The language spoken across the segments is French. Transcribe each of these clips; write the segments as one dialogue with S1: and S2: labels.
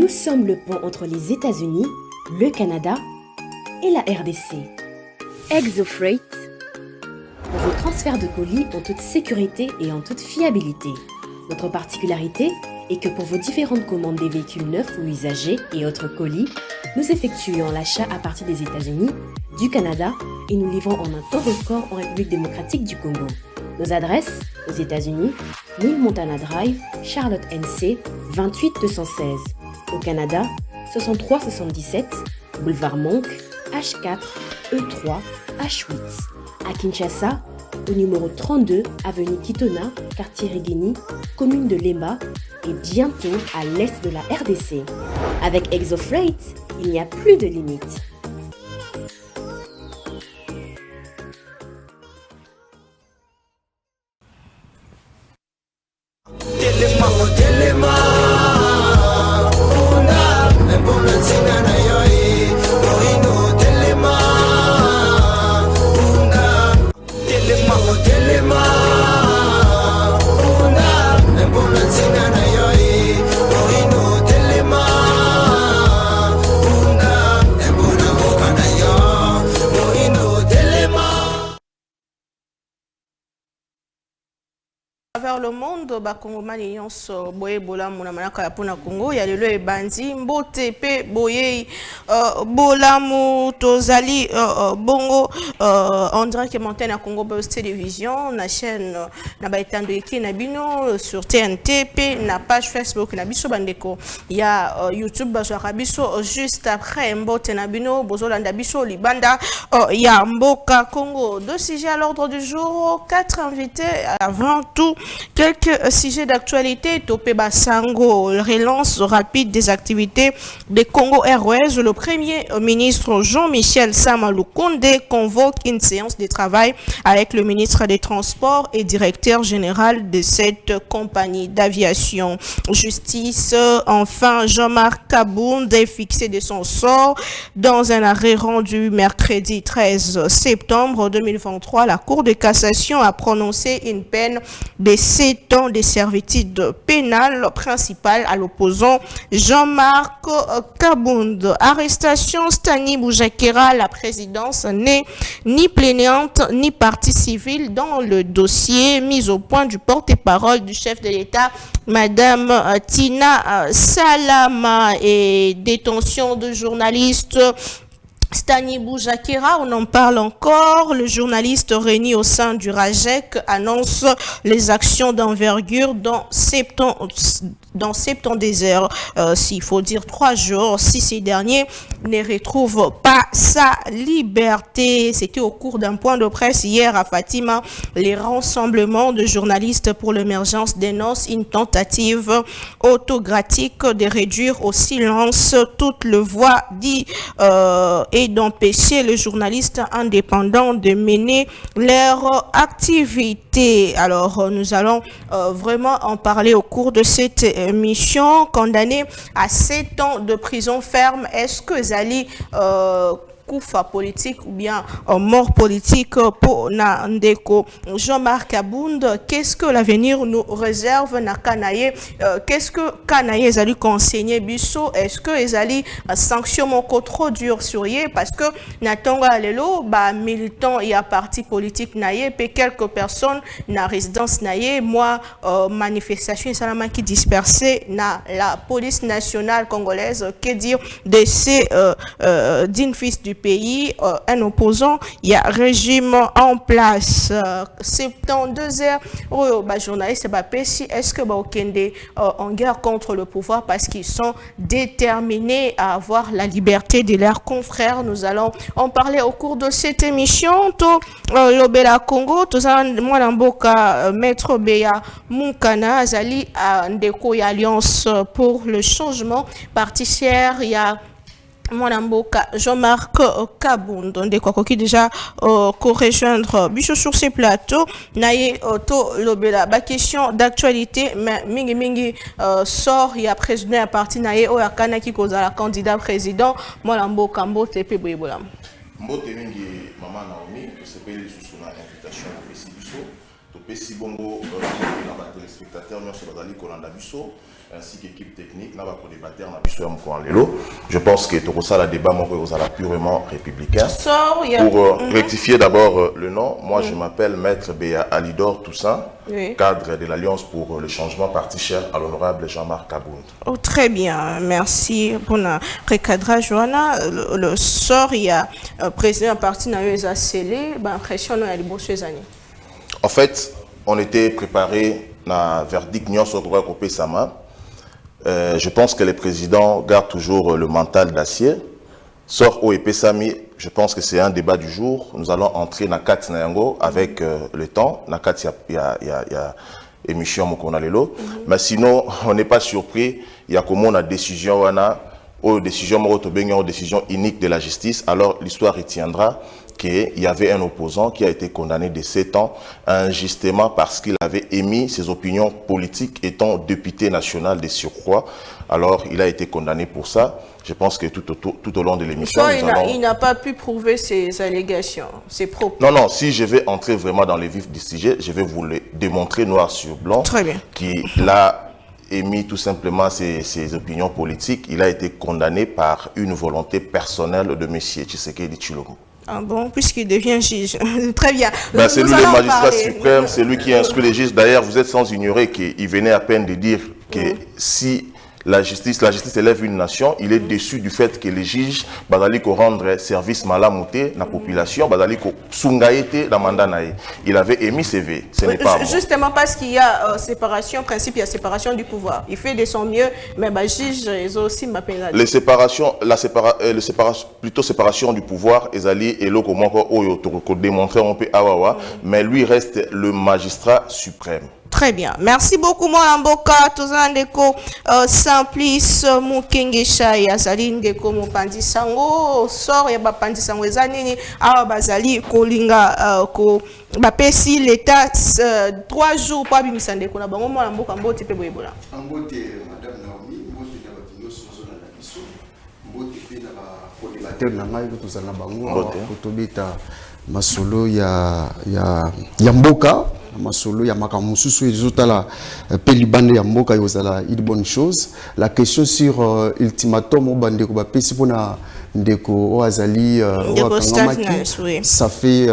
S1: Nous sommes le pont entre les États-Unis, le Canada et la RDC. ExoFreight, pour vos transferts de colis en toute sécurité et en toute fiabilité. Notre particularité est que pour vos différentes commandes des véhicules neufs ou usagés et autres colis, nous effectuons l'achat à partir des États-Unis, du Canada et nous livrons en un temps record en République démocratique du Congo. Nos adresses, aux États-Unis, 1000 Montana Drive, Charlotte NC, 28216. Au Canada, 6377, Boulevard Monk, H4, E3, H8. À Kinshasa, au numéro 32, avenue Kitona, quartier Rigeni, commune de Lemba, et bientôt à l'est de la RDC. Avec ExoFreight, il n'y a plus de limites.
S2: Vers le monde, bakongomani nyonso boye bolamu na manaka ya pona Congo ya lelo ebandi mbote pe boye bolamu tozali bongo on dirait que montagne à Congo Buzz Télévision na chaîne na baetando eki na bino sur TNT pe na page Facebook na biso bandeko ya YouTube bazwaka biso juste après mbote na bino bozolanda biso libanda ya mboka Congo. Deux sujets à l'ordre du jour, 4 invités avant tout. Quelques sujets d'actualité. Topé Basango, relance rapide des activités des Congo Airways. Le premier ministre Jean-Michel Sama Lukonde convoque une séance de travail avec le ministre des Transports et directeur général de cette compagnie d'aviation. Justice, enfin, Jean-Marc Kabound est fixé de son sort dans un arrêt rendu mercredi 13 septembre 2023. La Cour de cassation a prononcé une peine de 7 ans de servitude pénale principale à l'opposant Jean-Marc Kabound. Arrestation Stani Boujakera, la présidence n'est ni plaignante ni partie civile dans le dossier mis au point du porte-parole du chef de l'État, Madame Tina Salama, et détention de journalistes. Stani Boujakera, on en parle encore. Le journaliste réuni au sein du RAJEC annonce les actions d'envergure dans 70 heures, s'il faut dire 3 jours, si ces derniers ne retrouvent pas sa liberté. C'était au cours d'un point de presse hier à Fatima. Les rassemblements de journalistes pour l'émergence dénoncent une tentative autocratique de réduire au silence toute le voix dit et d'empêcher les journalistes indépendants de mener leur activité. Alors, nous allons vraiment en parler au cours de cette émission. Condamné à 7 ans de prison ferme, est-ce que Zali Koufa politique ou bien mort politique pour Nandeko? Jean-Marc Kabound, qu'est-ce que l'avenir nous réserve na Kanaye? Qu'est-ce que Kanaye Zali conseiller Bisso? Est-ce que Zali sanction moko trop dur sur ye? Parce que Natonga Lelo, militant et à parti politique naye, pe quelques personnes na résidence naye, moi manifestation salama qui dispersée na la police nationale congolaise, que dire de ces d'une fils du pays, un opposant, il y a régime en place. 72 heures, journaliste, est-ce que Okende en guerre contre le pouvoir parce qu'ils sont déterminés à avoir la liberté de leurs confrères? Nous allons en parler au cours de cette émission. Lobela Congo, moi Mboka, Maître Beya Munkana, Azali Ndeko, Alliance pour le changement, particière, il y a Mwanamboka Jean-Marc Kabound, qui déjà co-rejoindre Bicho sur ces plateaux. Naye to lobela ba question d'actualité, mais mingi sort il y a président à partir naye o yakana qui cause la candidat président Mwanamboka Mbote pe boyebolam.
S3: Mbote mingi maman Naomi, que c'est payé sous la invitation à Bicho. Pessi Bongo, téléspectateurs, nous sommes dans Kolanda Bisso, ainsi qu'équipe technique, nous avons débattu en Abisso Moukoanlelo. Je pense que tout ça, le débat, vous allez purement républicain. Pour rectifier d'abord le nom, moi je m'appelle Maître Béa Alidor Toussaint, cadre de l'Alliance pour le changement, parti cher à l'honorable Jean-Marc Kabound.
S2: Oh, très bien, merci pour le recadrage. Joanna, le sort, il y a un président parti dans les scellé, impression dans les bonnes années.
S3: En fait, on était préparé dans verdict Nyon sur Kopé Sama. Je pense que les présidents gardent toujours le mental d'acier. Sort au Sami, je pense que c'est un débat du jour. Nous allons entrer dans Kat Nayango avec le temps. Dans Kat, il y a émission Mokonalelo. Mais sinon, on n'est pas surpris. Il y a comme une décision, aux décisions uniques de la justice. Alors l'histoire retiendra qu'il y avait un opposant qui a été condamné de 7 ans injustement parce qu'il avait émis ses opinions politiques étant député national de surcroît. Alors il a été condamné pour ça. Je pense que tout au long de l'émission...
S2: Il n'a pas pu prouver ses allégations, ses propos.
S3: Non, si je vais entrer vraiment dans les vifs du sujet, je vais vous le démontrer noir sur blanc.
S2: Très bien.
S3: Qu'il a émis tout simplement ses opinions politiques. Il a été condamné par une volonté personnelle de M. Tshisekedi Tshilombo.
S2: Ah bon, puisqu'il devient juge. Très bien.
S3: C'est lui le magistrat suprême, c'est lui qui instruit les juges. D'ailleurs, vous êtes sans ignorer qu'il venait à peine de dire que si la justice élève une nation, il est déçu du fait que les juges bazali ko rendre service malamouté la population, bazali ko sungaete la mandanae. Il avait émis ses vœux. Ce n'est pas
S2: justement parce qu'il y a séparation, principe, il y a séparation du pouvoir. Il fait de son mieux, mais les juges, ils ont aussi ma pénalité. Séparation du pouvoir, ezali et lo komoko oyo to démontrer on peut awawa, mais lui reste le magistrat suprême. Très bien. Merci beaucoup, moi, Mboka. Tozandeko, Simplice, Mukengesha, Yazali, Ndeko, Mupandisango, sort, Yaba Pandisango, Zanini, Bazali, Kolinga, Ko, Bapesi, l'État, 3 jours, pas Bimisandeko, Nabango, moi, Mboka, Mbote, Pebola.
S4: Mbote, Madame Naomi, Mbote, Nabatino, Sozona, Nabiso, Mbote, Nabatino, Namaï, Tozana Bango, Kotobita, Masolo, ya Mboka. Masolo ya makamususu ezotala pelibande ya mboka yozala une bonne chose. La question sur ultimatum au bande ko ba pesi pona ndeko o azali ça fait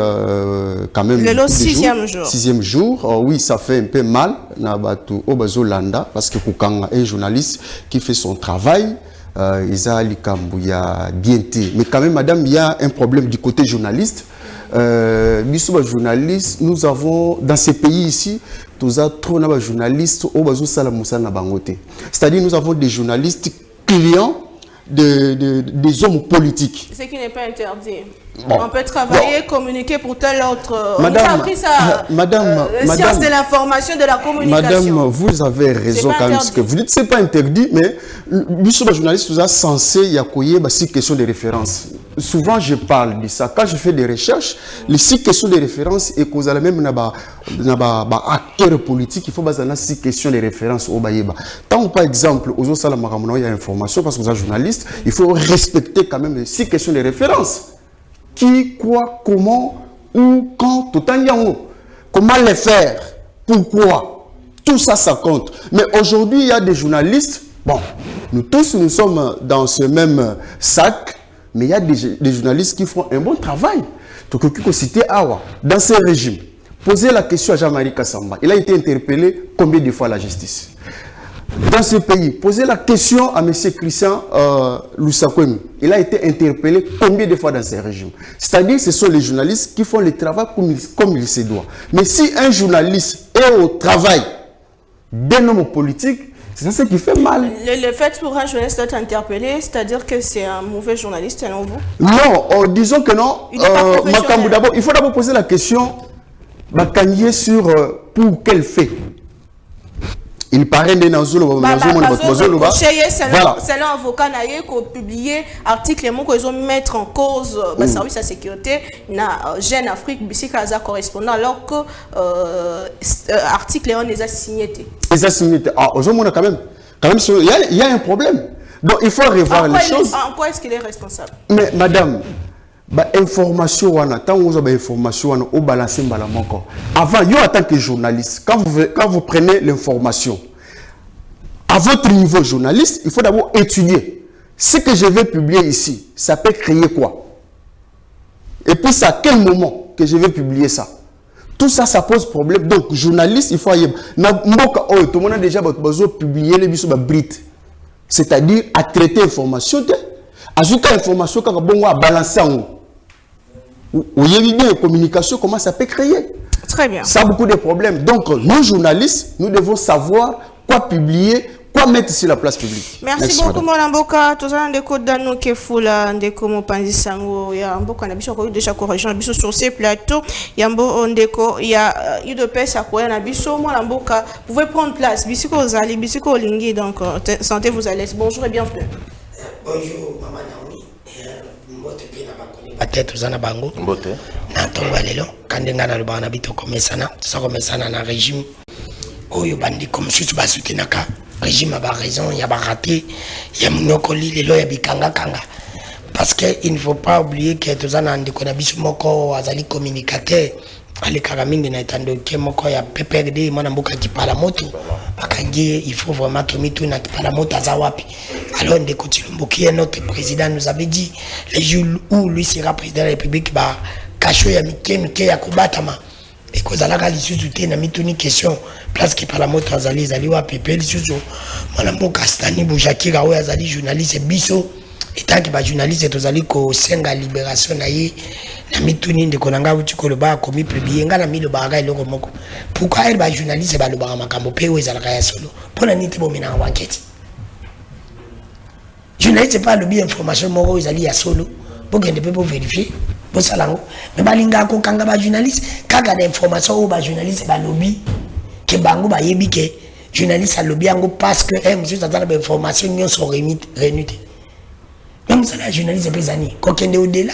S4: quand même
S2: le 6e
S4: jour. Oui, ça fait un peu mal na batu o bazolanda parce que kukanga un journaliste qui fait son travail. Isa likambu ya bienté. Mais quand même madame, il y a un problème du côté journaliste. Journalistes, nous avons dans ces pays ici, nous avons trop de journalistes au bazo salamusa na bangote. C'est-à-dire nous avons des journalistes clients des hommes politiques.
S2: Ce qui n'est pas interdit. Bon. On peut travailler, communiquer pour tel autre.
S4: Madame,
S2: on a appris ça. Science de l'information, de la communication.
S4: Madame, vous avez raison quand même. Ce que vous dites, c'est pas interdit, mais nous sommes journalistes, nous sommes censés y accueillir 6 questions de référence. Souvent, je parle de ça. Quand je fais des recherches, les 6 questions de référence et qu'on a même acteur politique, il faut baser 6 questions de référence au Baïba. Tant par exemple, aux autres il y a information parce que vous êtes journaliste, il faut respecter quand même les 6 questions de référence. Qui, quoi, comment, où, quand, tout en yango. Comment les faire? Pourquoi? Tout ça, ça compte. Mais aujourd'hui, il y a des journalistes. Bon, nous tous, nous sommes dans ce même sac, mais il y a des journalistes qui font un bon travail. Donc, il faut citer Awa. Dans ce régime, posez la question à Jean-Marie Kassamba. Il a été interpellé combien de fois à la justice? Dans ce pays, posez la question à M. Christian Lusakwemi. Il a été interpellé combien de fois dans ce régime? C'est-à-dire ce sont les journalistes qui font le travail comme il se doit. Mais si un journaliste est au travail d'un homme politique, c'est ça qui fait mal.
S2: Le fait pour un journaliste d'être interpellé, c'est-à-dire que c'est un mauvais journaliste, selon vous?
S4: Non, disons que non. Il faut d'abord poser la question sur pour quel fait. Il paraît que selon
S2: avocat qui ont publié article qu'ils ont mettre en cause le service de sécurité na Jeune Afrique ici correspondant alors que article on les a signé.
S4: Les a signé. Ah, aujourd'hui quand même il y a un problème. Donc il faut revoir les choses.
S2: En quoi est-ce qu'il est responsable?
S4: Mais madame, information wana tant vous avez information wana au balancer mbalamoko avant yo en tant que journaliste quand vous prenez l'information à votre niveau journaliste il faut d'abord étudier ce que je vais publier ici ça peut créer quoi et puis c'est à quel moment que je vais publier ça tout ça ça pose problème donc journaliste il faut y na mboka oh tout le monde a déjà besoin publier les biso ba brit c'est-à-dire à traiter information ajouter information quand bon à balancer en vous voyez bien, la communication, comment ça peut créer.
S2: Très bien.
S4: Ça a beaucoup de problèmes. Donc, nous, journalistes, nous devons savoir quoi publier, quoi mettre sur la place publique.
S2: Merci beaucoup, Molamboka. Tous les gens dans nous qui font la ndeko panzi sango ya mboka na biso ko déjà corrigeant biso sur ces plateaux. Yambo ndeko ya UDPS à quoi na biso Molamboka. Vous pouvez prendre place. Bisiko Ozali, bisiko Olingi donc sentez-vous à l'aise. Bonjour et bienvenue.
S5: Bonjour, maman Naomi. Peut-être aux anabango. Na tomba lelo kandenga na lubana bito komesana ça komesana na régime oyo bandi comme susu ba soutenaka régime a raison ya ba raté ya mnyokoli lelo ya bikanga kanga parce que il ne faut pas oublier que tozana ndiko na biso moko azali communicateur ali karamingi na etando ke moko ya PPRD mwana mboka kipala moto akangi il faut vraiment que mitu na kipala moto azawapi alors ndeko Tshilomboki notre président nous avait dit les jours où lui sera président de la République ba kasho ya mike ya kubatama et kozalaka lisusu te na mituni question place kipala moto azali wapi pe lisusu mwana mboka Stani Boujakira oyo azali journaliste biso etant que ba journaliste tozali ko senga libération na ye na mituni ndeko nanga utikolo ba komi publier nga na milo ba ga eloko moko pourquoi elle ba journaliste ba lobaka makambo pe oyo ezalaka ya solo pona niti bo mina enquête journaliste pas le bien information moko ezali ya solo pour que ne peut pas vérifier pour ça là mais balinga ko kanga ba journaliste kanga d'information ou ba journaliste ba lobby que bango ba yebi que journaliste a lobby ngo parce que monsieur ça dans information nyon sont renité même ça la journaliste pesani ko kende au delà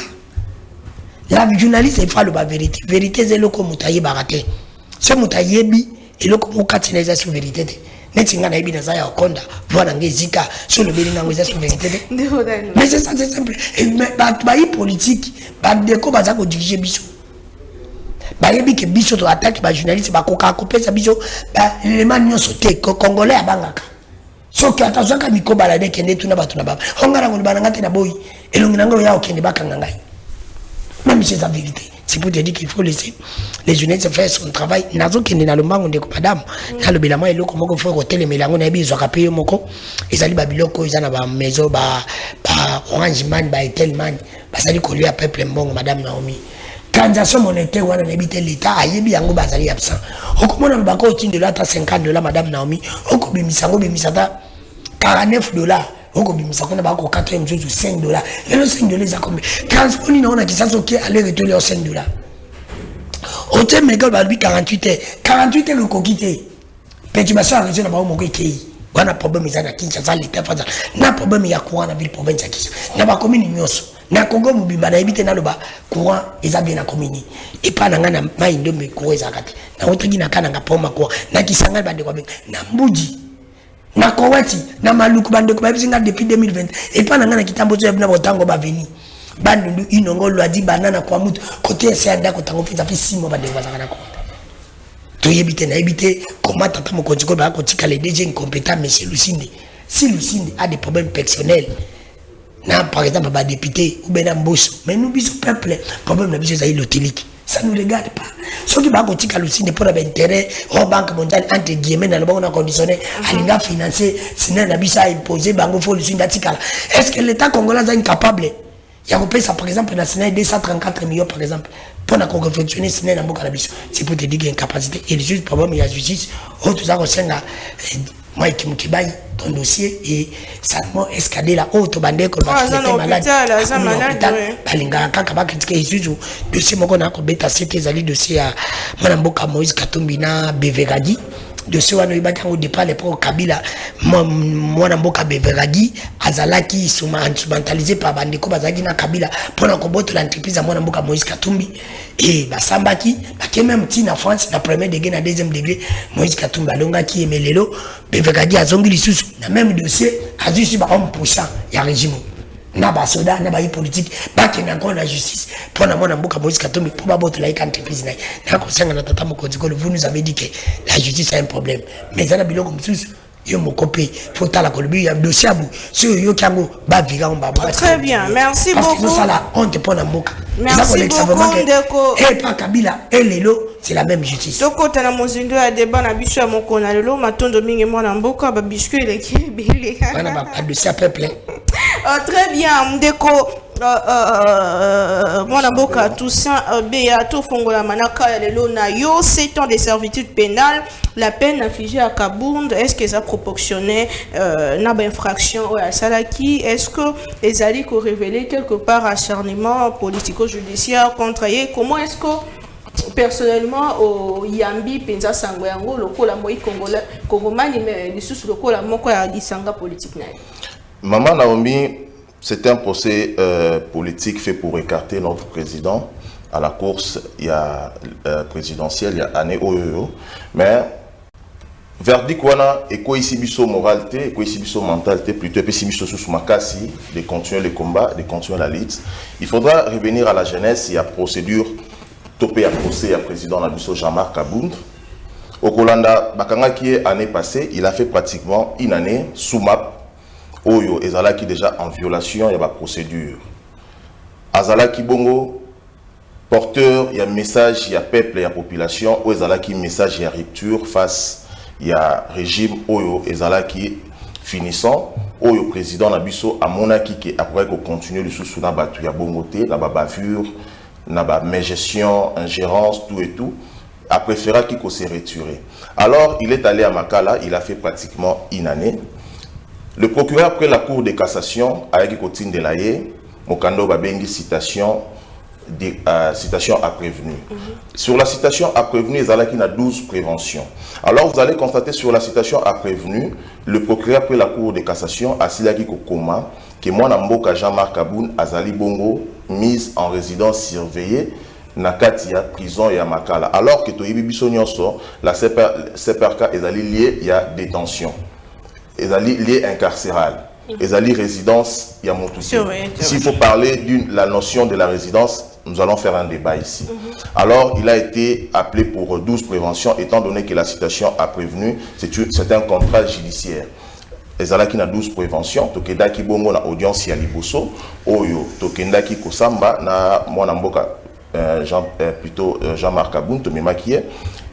S5: la journaliste il faut le vérité c'est le ko mutaye baraté ce mutaye bi et le ko mukatsineza sur vérité netinga na ibina za ya okonda voilà ngezika sur le belinga ngeza sur vérité mais c'est ça c'est simple mais ba politique ba deko baza ko diriger biso ba yebi ke biso to attaque ba journaliste ba koka kopesa biso ba élément nyonso te congolais abangaka soki atazwa ka miko balade kende tuna batuna baba ongara ngoli bananga te na boy elongi nango ya okende bakanga ngai même c'est la vérité. C'est pour te dire qu'il faut laisser les journalistes faire son travail. Nazo kende na lombango ndeko madame. Na lo bilamo eloko moko faut hotel melango na biso ka payer moko. Ezali ba biloko ezana ba maison ba Orange Man ba Etel Man. Basali ko lui a peuple mbongo madame Naomi. Transaction monétaire wana na bité l'état ayebi yango bazali absent. Okomona mbako otinde la ta $50 madame Naomi. Okobimisango bimisata $49. Oko bimisa kona ba ko 4 mzuzu $5. Et le $5 za combien? Transport ni naona kisasa ok aller retour les $5. Hôtel Mega ba 48 heures. 48 heures ko quitter. Perturbation en région na ba mo ko kei. Wana problème za na Kinshasa l'état faza. Na problème ya courant na ville province ya Kinshasa. Na ba commune nyoso. Na Congo mobimba na ebite na loba courant eza bien na commune. Et pas na ngana mai ndombe courant za kati. Na otaki na kana ngapoma courant. Na Kisanga ba de kwa na Mbuji. Na Kowati na Maluku bande ko babisinga depuis 2020 et pas na kitambo to na botango ba veni bandu inongo lwadi banana kwa mutu côté c'est ndako tango fiza fi 6 mois bande ko zakana ko to yebite na yebite comment tata mo konjiko ba ko tika les DG incompétents monsieur Lucinde si Lucinde a des problèmes personnels na par exemple ba député ou ben Mbosso mais nous biso peuple problème na biso za ilotilique ça nous regarde pas. Ce qui va continuer à l'usine pour l'intérêt, au banque mondiale entre guillemets dans le bon conditionné, à l'inga financier, sinon la bise a imposé, bango faut l'usine d'atikala. Est-ce que l'État congolais est incapable? Il y a coupé ça par exemple dans le 234 millions par exemple pour la confectionner sinon dans le cannabis. C'est pour te dire qu'il y a une capacité. Et le juste problème il y a justice. Oh tout ça on sait moi qui me kibaye ton dossier et ça m'a escadé là haute bandé que malade balinga kaka ba critiquer isuzu dossier moko na ko beta c'était zali dossier à mwana mboka Moïse Katumbi na Beveradi dossier wana ibaka au départ les pro Kabila mwana mboka Beveradi azalaki instrumentalisé par bandeko bazaki na Kabila pour na koboto l'entreprise mwana mboka Moïse Katumbi et basambaki ba même ti na France na premier degré na deuxième degré Moïse Katumbi alonga ki emelelo Beveradi azongi lisusu na même dossier azusi ba 1% ya régime na basoda na bayi politique bakende encore na justice pour na mona mboka Moïse Katumbi pour baboto la entreprise na kosenga na tata mokonzi ko vous nous avez dit que la justice a un problème mais ça na biloko msusu yo mokopé faut tala ko lubi ya dossier abu sur yo kango ba vira on ba.
S2: Très bien, merci
S5: parce
S2: beaucoup.
S5: Parce que ça là on te prend na mboka.
S2: Merci beaucoup Ndeko.
S5: Et pas Kabila et Lelo c'est la même justice.
S2: Toko tana mozindo ya débat na biso ya mokona lelo matondo mingi mwana mboka ba biscuit eleki bile.
S5: Bana ba dossier à peu plein.
S2: Très bien Ndeko mwana mboka Toussaint Beya to fongola manaka ya lelo na yo 7 ans de servitude pénale, la peine infligée à Kabound, est-ce que ça proportionnait na ba infraction au Salaki, est-ce que les alliés ont révélé quelque part acharnement politico-judiciaire contre eux, comment est-ce que personnellement au Yambi penza sango yango lokola moi congolais mais lisusu lokola moko ya disanga politique na
S3: Maman Naomi, c'est un procès politique fait pour écarter notre président à la course présidentielle il y a année OEO. Mais verdict wana et quoi ici biso moralité et quoi ici biso mentalité plutôt et ici biso sous makasi de continuer le combat, de continuer la lutte. Il faudra revenir à la jeunesse. Il y a procédure topé à procès à président Nabiso Jean-Marc Kabound. Au Kolanda Bakanga qui est année passée, il a fait pratiquement une année sous map. Oyo ezala qui déjà en violation, il y a la procédure. Azala qui bongo porteur, il y a message, il y a peuple, il y a population. Ou ezala qui message, il y a rupture face, il y a régime. Oyo ezala qui finissant. Oyo président Nabiso a monaki qui après qu'on continue le sous na batu il y a bongoté, na bavure, na ba mégestion, ingérence, tout et tout. A préféré qu'il s'est retiré. Alors il est allé à Makala, il a fait pratiquement une année. Le procureur, après la Cour de cassation, avec Kotine Delaye, Mokando Babengi citation à prévenu. Sur la citation à prévenu, il y a 12 préventions. Alors vous allez constater sur la citation à prévenu, le procureur après la Cour de cassation a silaki Kokoma, que moi Namboka Jean-Marc Kabound Azali Bongo mise en résidence surveillée Nakatia prison et à Makala. Alors que Toyibi Bissonyoso, la CPRK est liée il y a détention. Ils allaient lié incarcéral, ils allaient résidence, il y a mon tout. S'il faut parler de la notion de la résidence, nous allons faire un débat ici. Alors, il a été appelé pour 12 préventions, étant donné que la citation a prévenu, c'est un contrat judiciaire. Les allaient qui n'a 12 préventions, Tokenda qui bongo na audience ya liboso, Oyo, Tokenda qui kosamba na Mwanamboka, Jean-Marc Kabound, Tomema qui est,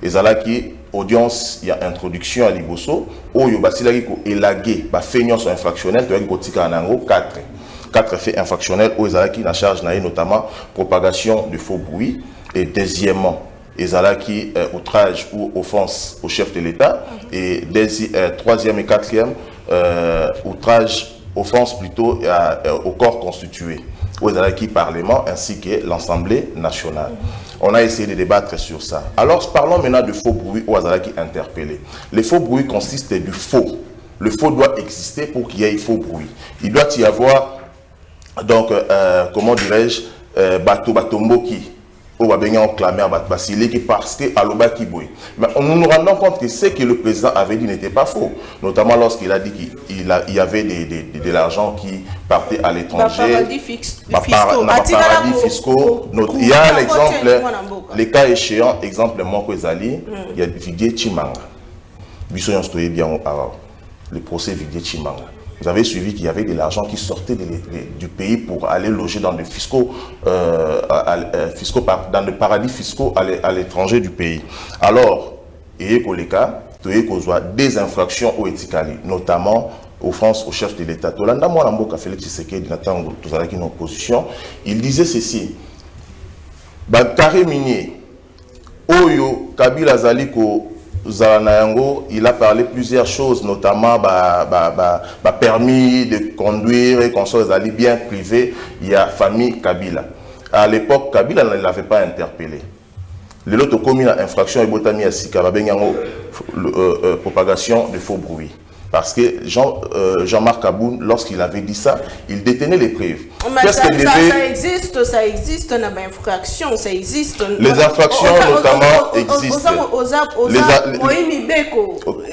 S3: les allaient qui audience, il y a introduction à Liboso, où il y a élagué, feignant son infractionnel, il y a 4 faits infractionnels, où il y a charge, notamment propagation de faux bruits, et deuxièmement, il y a outrage ou offense au chef de l'État, et troisième et quatrième, outrage, offense plutôt au corps constitué, où il y a Parlement ainsi que l'Assemblée nationale. On a essayé de débattre sur ça. Alors, parlons maintenant de faux bruits ou Azalaki interpellé. Les faux bruits consistent du faux. Le faux doit exister pour qu'il y ait faux bruit. Il doit y avoir, donc, comment dirais-je, batomboki. On va bien clamer parce que Alobaki Boy. Mais nous nous rendons compte que ce que le président avait dit n'était pas faux. Notamment lorsqu'il a dit qu'il y avait de l'argent qui partait à l'étranger. Paradis fiscaux. Il y a l'exemple, les cas échéants, exemple Moko Ezali, il y a Vidier Chimanga. Bissoyon Stoye bien le procès Vidier Chimanga. Vous avez suivi qu'il y avait de l'argent qui sortait du pays pour aller loger dans des fiscaux, dans des paradis fiscaux à l'étranger du pays. Alors, il y a des infractions au Etikali, notamment offense au chef de l'État. Il disait ceci. Carré minier, Oyo, Kabila Zaliko, Zalanayango, il a parlé plusieurs choses, notamment permis de conduire et qu'on soit bien privé. Il y a famille Kabila. À l'époque, Kabila ne l'avait pas interpellé. Le lot commis à infraction et botami à Sika, propagation de faux bruits. Parce que Jean-Marc Aboun, lorsqu'il avait dit ça, il détenait les preuves.
S2: Mais ça existe, dans l'infraction, ça existe.
S3: Les infractions notamment existent.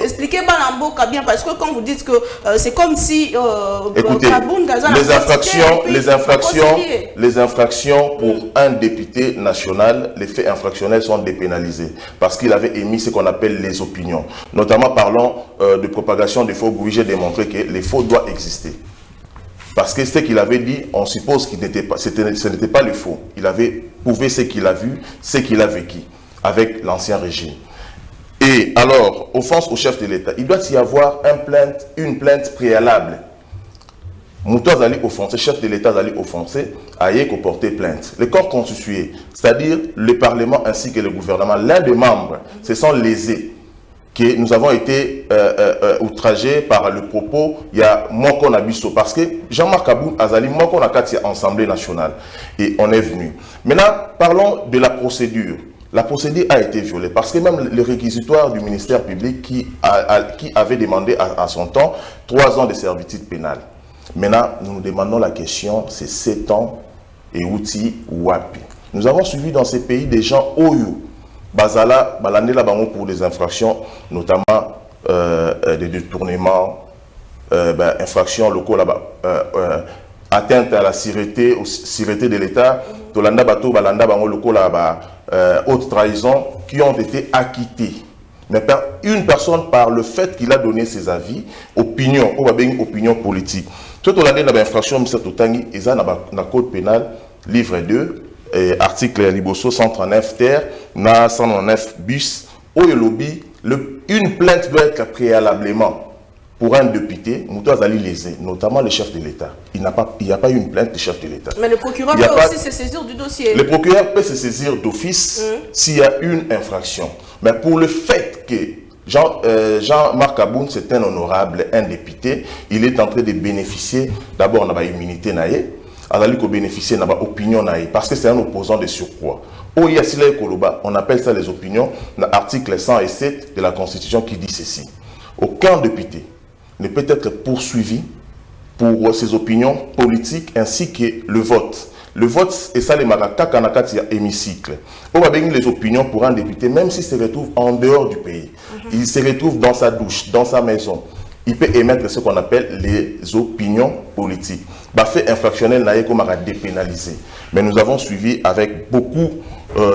S2: Expliquez-moi l'amboka bien, parce que quand vous dites que c'est comme si...
S3: écoutez, les infractions pour un député national, les faits infractionnels sont dépénalisés. Parce qu'il avait émis ce qu'on appelle les opinions. Notamment parlant de propagation des faux bruits, j'ai démontré que les faux doivent exister. Parce que ce qu'il avait dit, on suppose que ce n'était pas le faux. Il avait prouvé ce qu'il a vu, ce qu'il a vécu avec l'ancien régime. Et alors, offense au chef de l'État, il doit y avoir une plainte préalable. Moutouz allait offenser, chef de l'État allait offenser, aille qu'on porter plainte. Le corps constitué, c'est-à-dire le Parlement ainsi que le gouvernement, l'un des membres, se sont lésés. Que nous avons été outragés par le propos, il y a Moko Nabiso, parce que Jean-Marc Aboun Azali, Moko Nakati Assemblée nationale, et on est venu. Maintenant, parlons de la procédure. La procédure a été violée, parce que même le réquisitoire du ministère public qui avait demandé à son temps 3 ans de servitude pénale. Maintenant, nous nous demandons la question, c'est 7 ans et outils Wapi. Nous avons suivi dans ces pays des gens Oyo, Bazala, Balandela Bango pour des infractions, notamment des détournements, infractions locaux là-bas, atteinte à la sûreté de l'État, Tolanda Bato, Balanda Bango locaux là-bas, haute trahison, qui ont été acquittés. Mais une personne par le fait qu'il a donné ses avis, opinion politique. Tout au long de l'infraction, M. Totangi, il y a dans code pénal, livre 2, article Liboso 139 terre, na 109 bis, où le lobby, une plainte doit être préalablement pour un député, Moutouz Ali lésé, notamment le chef de l'État. Il n'y a pas eu une plainte du chef de l'État.
S2: Mais le procureur peut aussi se saisir du dossier.
S3: Le procureur peut se saisir d'office s'il y a une infraction. Mais pour le fait que Jean-Marc Aboun, c'est un honorable, un député, il est en train de bénéficier, d'abord, de l'immunité, de bénéficier de l'opinion, parce que c'est un opposant de surcroît. On appelle ça les opinions, l'article 107 de la Constitution qui dit ceci. Aucun député ne peut être poursuivi pour ses opinions politiques ainsi que le vote. Le vote, et ça, les marakaka kanakati hémicycle. On va bénir les opinions pour un député, même s'il se retrouve en dehors du pays. Il se retrouve dans sa douche, dans sa maison. Il peut émettre ce qu'on appelle les opinions politiques. Fait infractionnel n'a comme à dépénaliser. Mais nous avons suivi avec beaucoup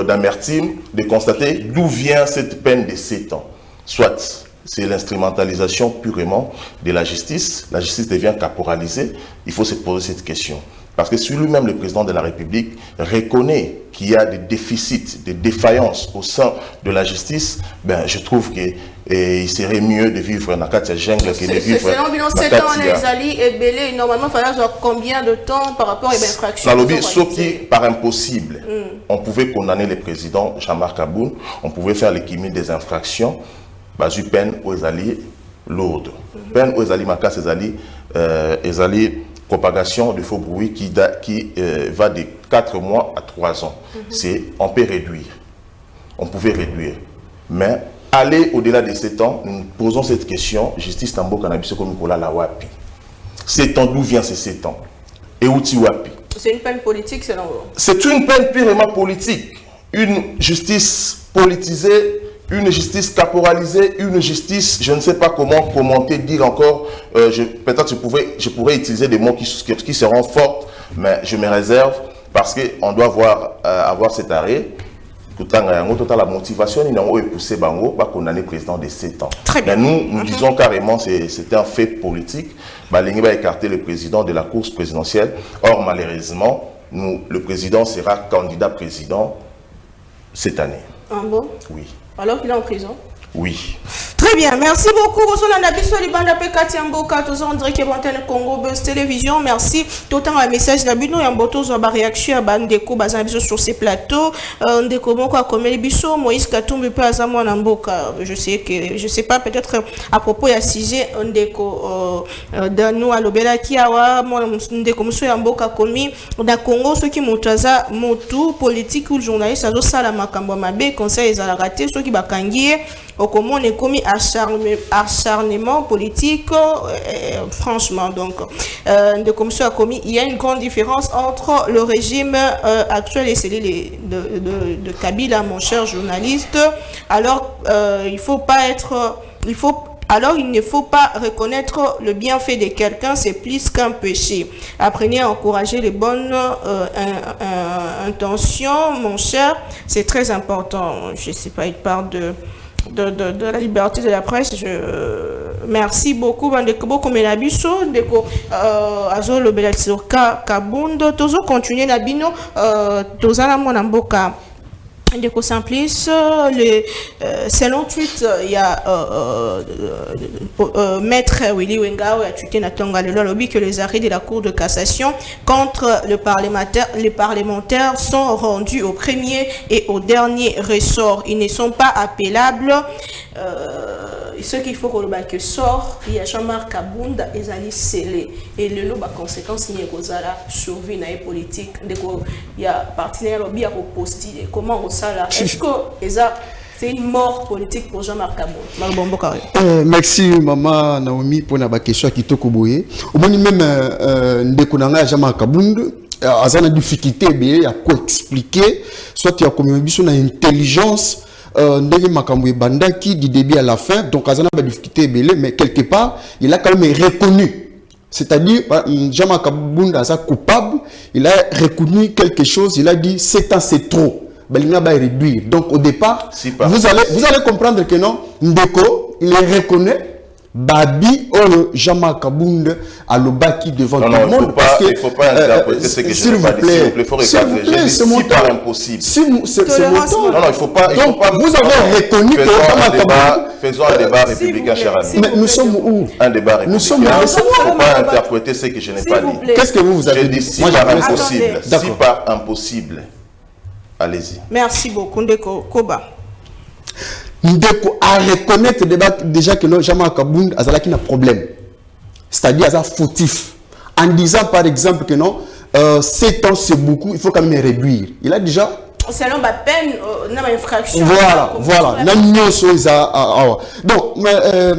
S3: d'amertume de constater d'où vient cette peine de 7 ans. Soit c'est l'instrumentalisation purement de la justice devient caporalisée. Il faut se poser cette question. Parce que si lui-même, le président de la République, reconnaît qu'il y a des déficits, des défaillances au sein de la justice, je trouve qu'il serait mieux de vivre dans la jungle que de vivre dans la
S2: 7 ans, les alliés et belés, normalement, il fallait combien de temps par rapport à une infraction?
S3: Sauf qui, par impossible, on pouvait condamner le président Jean-Marc Aboun, on pouvait faire l'équilibre des infractions, une peine aux alliés lourde. Peine aux alliés, les alliés, propagation de faux bruits qui va de 4 mois à 3 ans. On peut réduire. On pouvait réduire. Mais aller au-delà de 7 ans, nous posons cette question, justice Tambo Cannabis comme Nicolas Lawapi. 7 ans, d'où vient ces 7 ans? Et où Wapi?
S2: C'est une peine politique selon vous? C'est
S3: une peine purement politique. Une justice politisée, une justice caporalisée, une justice, je ne sais pas comment commenter, dire encore, peut-être je pourrais utiliser des mots qui seront forts, mais je me réserve parce qu'on doit avoir cet arrêt. La motivation, il a poussé Bango, pas condamner le président de 7 ans. Mais nous disons carrément que c'était un fait politique. Balingi va écarter le président de la course présidentielle. Or, malheureusement, le président sera candidat président cette année.
S2: Ah bon?
S3: Oui.
S2: Alors qu'il est en prison?
S3: Oui.
S2: Très bien, merci beaucoup. Congo Buzz Télévision, merci. Tout un message d'abino et un boto sur la réaction à Bandeko Bazan sur ces plateaux. Ndeko Moko a commis biso Moïse Katumbi peut azamo Namboka. Je sais pas peut-être à propos il y a sujet Ndeko Danou Alobela qui a Ndeko Muso Yamboka commis dans Congo ceux qui montaza motu politique ou journaliste azo sala makambo mabe conseil za raté ceux qui bakangié au comment on est commis acharnement politique, franchement, donc, de commission a commis, il y a une grande différence entre le régime actuel et celui de Kabila, mon cher journaliste. Alors, il ne faut pas reconnaître le bienfait de quelqu'un, c'est plus qu'un péché. Apprenez à encourager les bonnes intentions, mon cher, c'est très important. Je ne sais pas, il parle de la liberté de la presse. Merci beaucoup. Beaucoup Menabiso, Deko Azolo Belatsoka Kabundo, Tozo continuer la bino, Tozana Monamboka. Deko Simplice, selon tweet, il y a Maître Willy Wengao a tweeté Natonga le lobby que les arrêts de la Cour de cassation contre les parlementaires sont rendus au premier et au dernier ressort. Ils ne sont pas appellables. Ce qu'il faut que sort, il y a Jean-Marc Kabunda et Zali Sélé. Et le lot, conséquence, il y a survie dans les politiques. Il y a partenaire lobby à poster. Comment on ça là? Est-ce que c'est une mort politique pour Jean-Marc Kabunda?
S4: Merci maman Naomi pour la question qui te koboye. Au moins même ndekonanga Jean-Marc Kabunda azana difficulté be à quoi expliquer soit il y a comme une intelligence ndenge makambo bandaki du début à la fin, donc azana ba difficulté belé, mais quelque part il a quand même reconnu, c'est-à-dire Jean-Marc Kabunda est coupable, il a reconnu quelque chose, il a dit 7 ans c'est trop, balinga ba réduire. Donc au départ vous allez comprendre que non, Ndeko il le reconnaît. Babi ou Jean-Marc Kabunda à l'obaki devant tout le monde.
S3: Il ne faut pas interpréter ce que je n'ai pas dit. S'il vous plaît, c'est pas impossible.
S4: C'est mon temps.
S3: Non, il ne faut pas.
S4: Vous avez reconnu que Jean-Marc Kabunda.
S3: Faisons un débat républicain, cher ami.
S4: Mais nous sommes où?
S3: Un débat républicain.
S4: Nous sommes
S3: Il ne faut pas interpréter ce que je n'ai pas dit.
S4: Qu'est-ce que vous avez dit?
S3: J'ai dit si par impossible. Si par impossible. Allez-y.
S2: Merci beaucoup, Ndeko Koba.
S4: Ndeko a reconnaître déjà que Jean-Marc Kabunda a un problème. C'est-à-dire qu'il est fautif. En disant par exemple que non, 7 ans c'est beaucoup, il faut quand même réduire. Il a déjà...
S2: Selon ma peine, infraction.
S4: Voilà. Donc,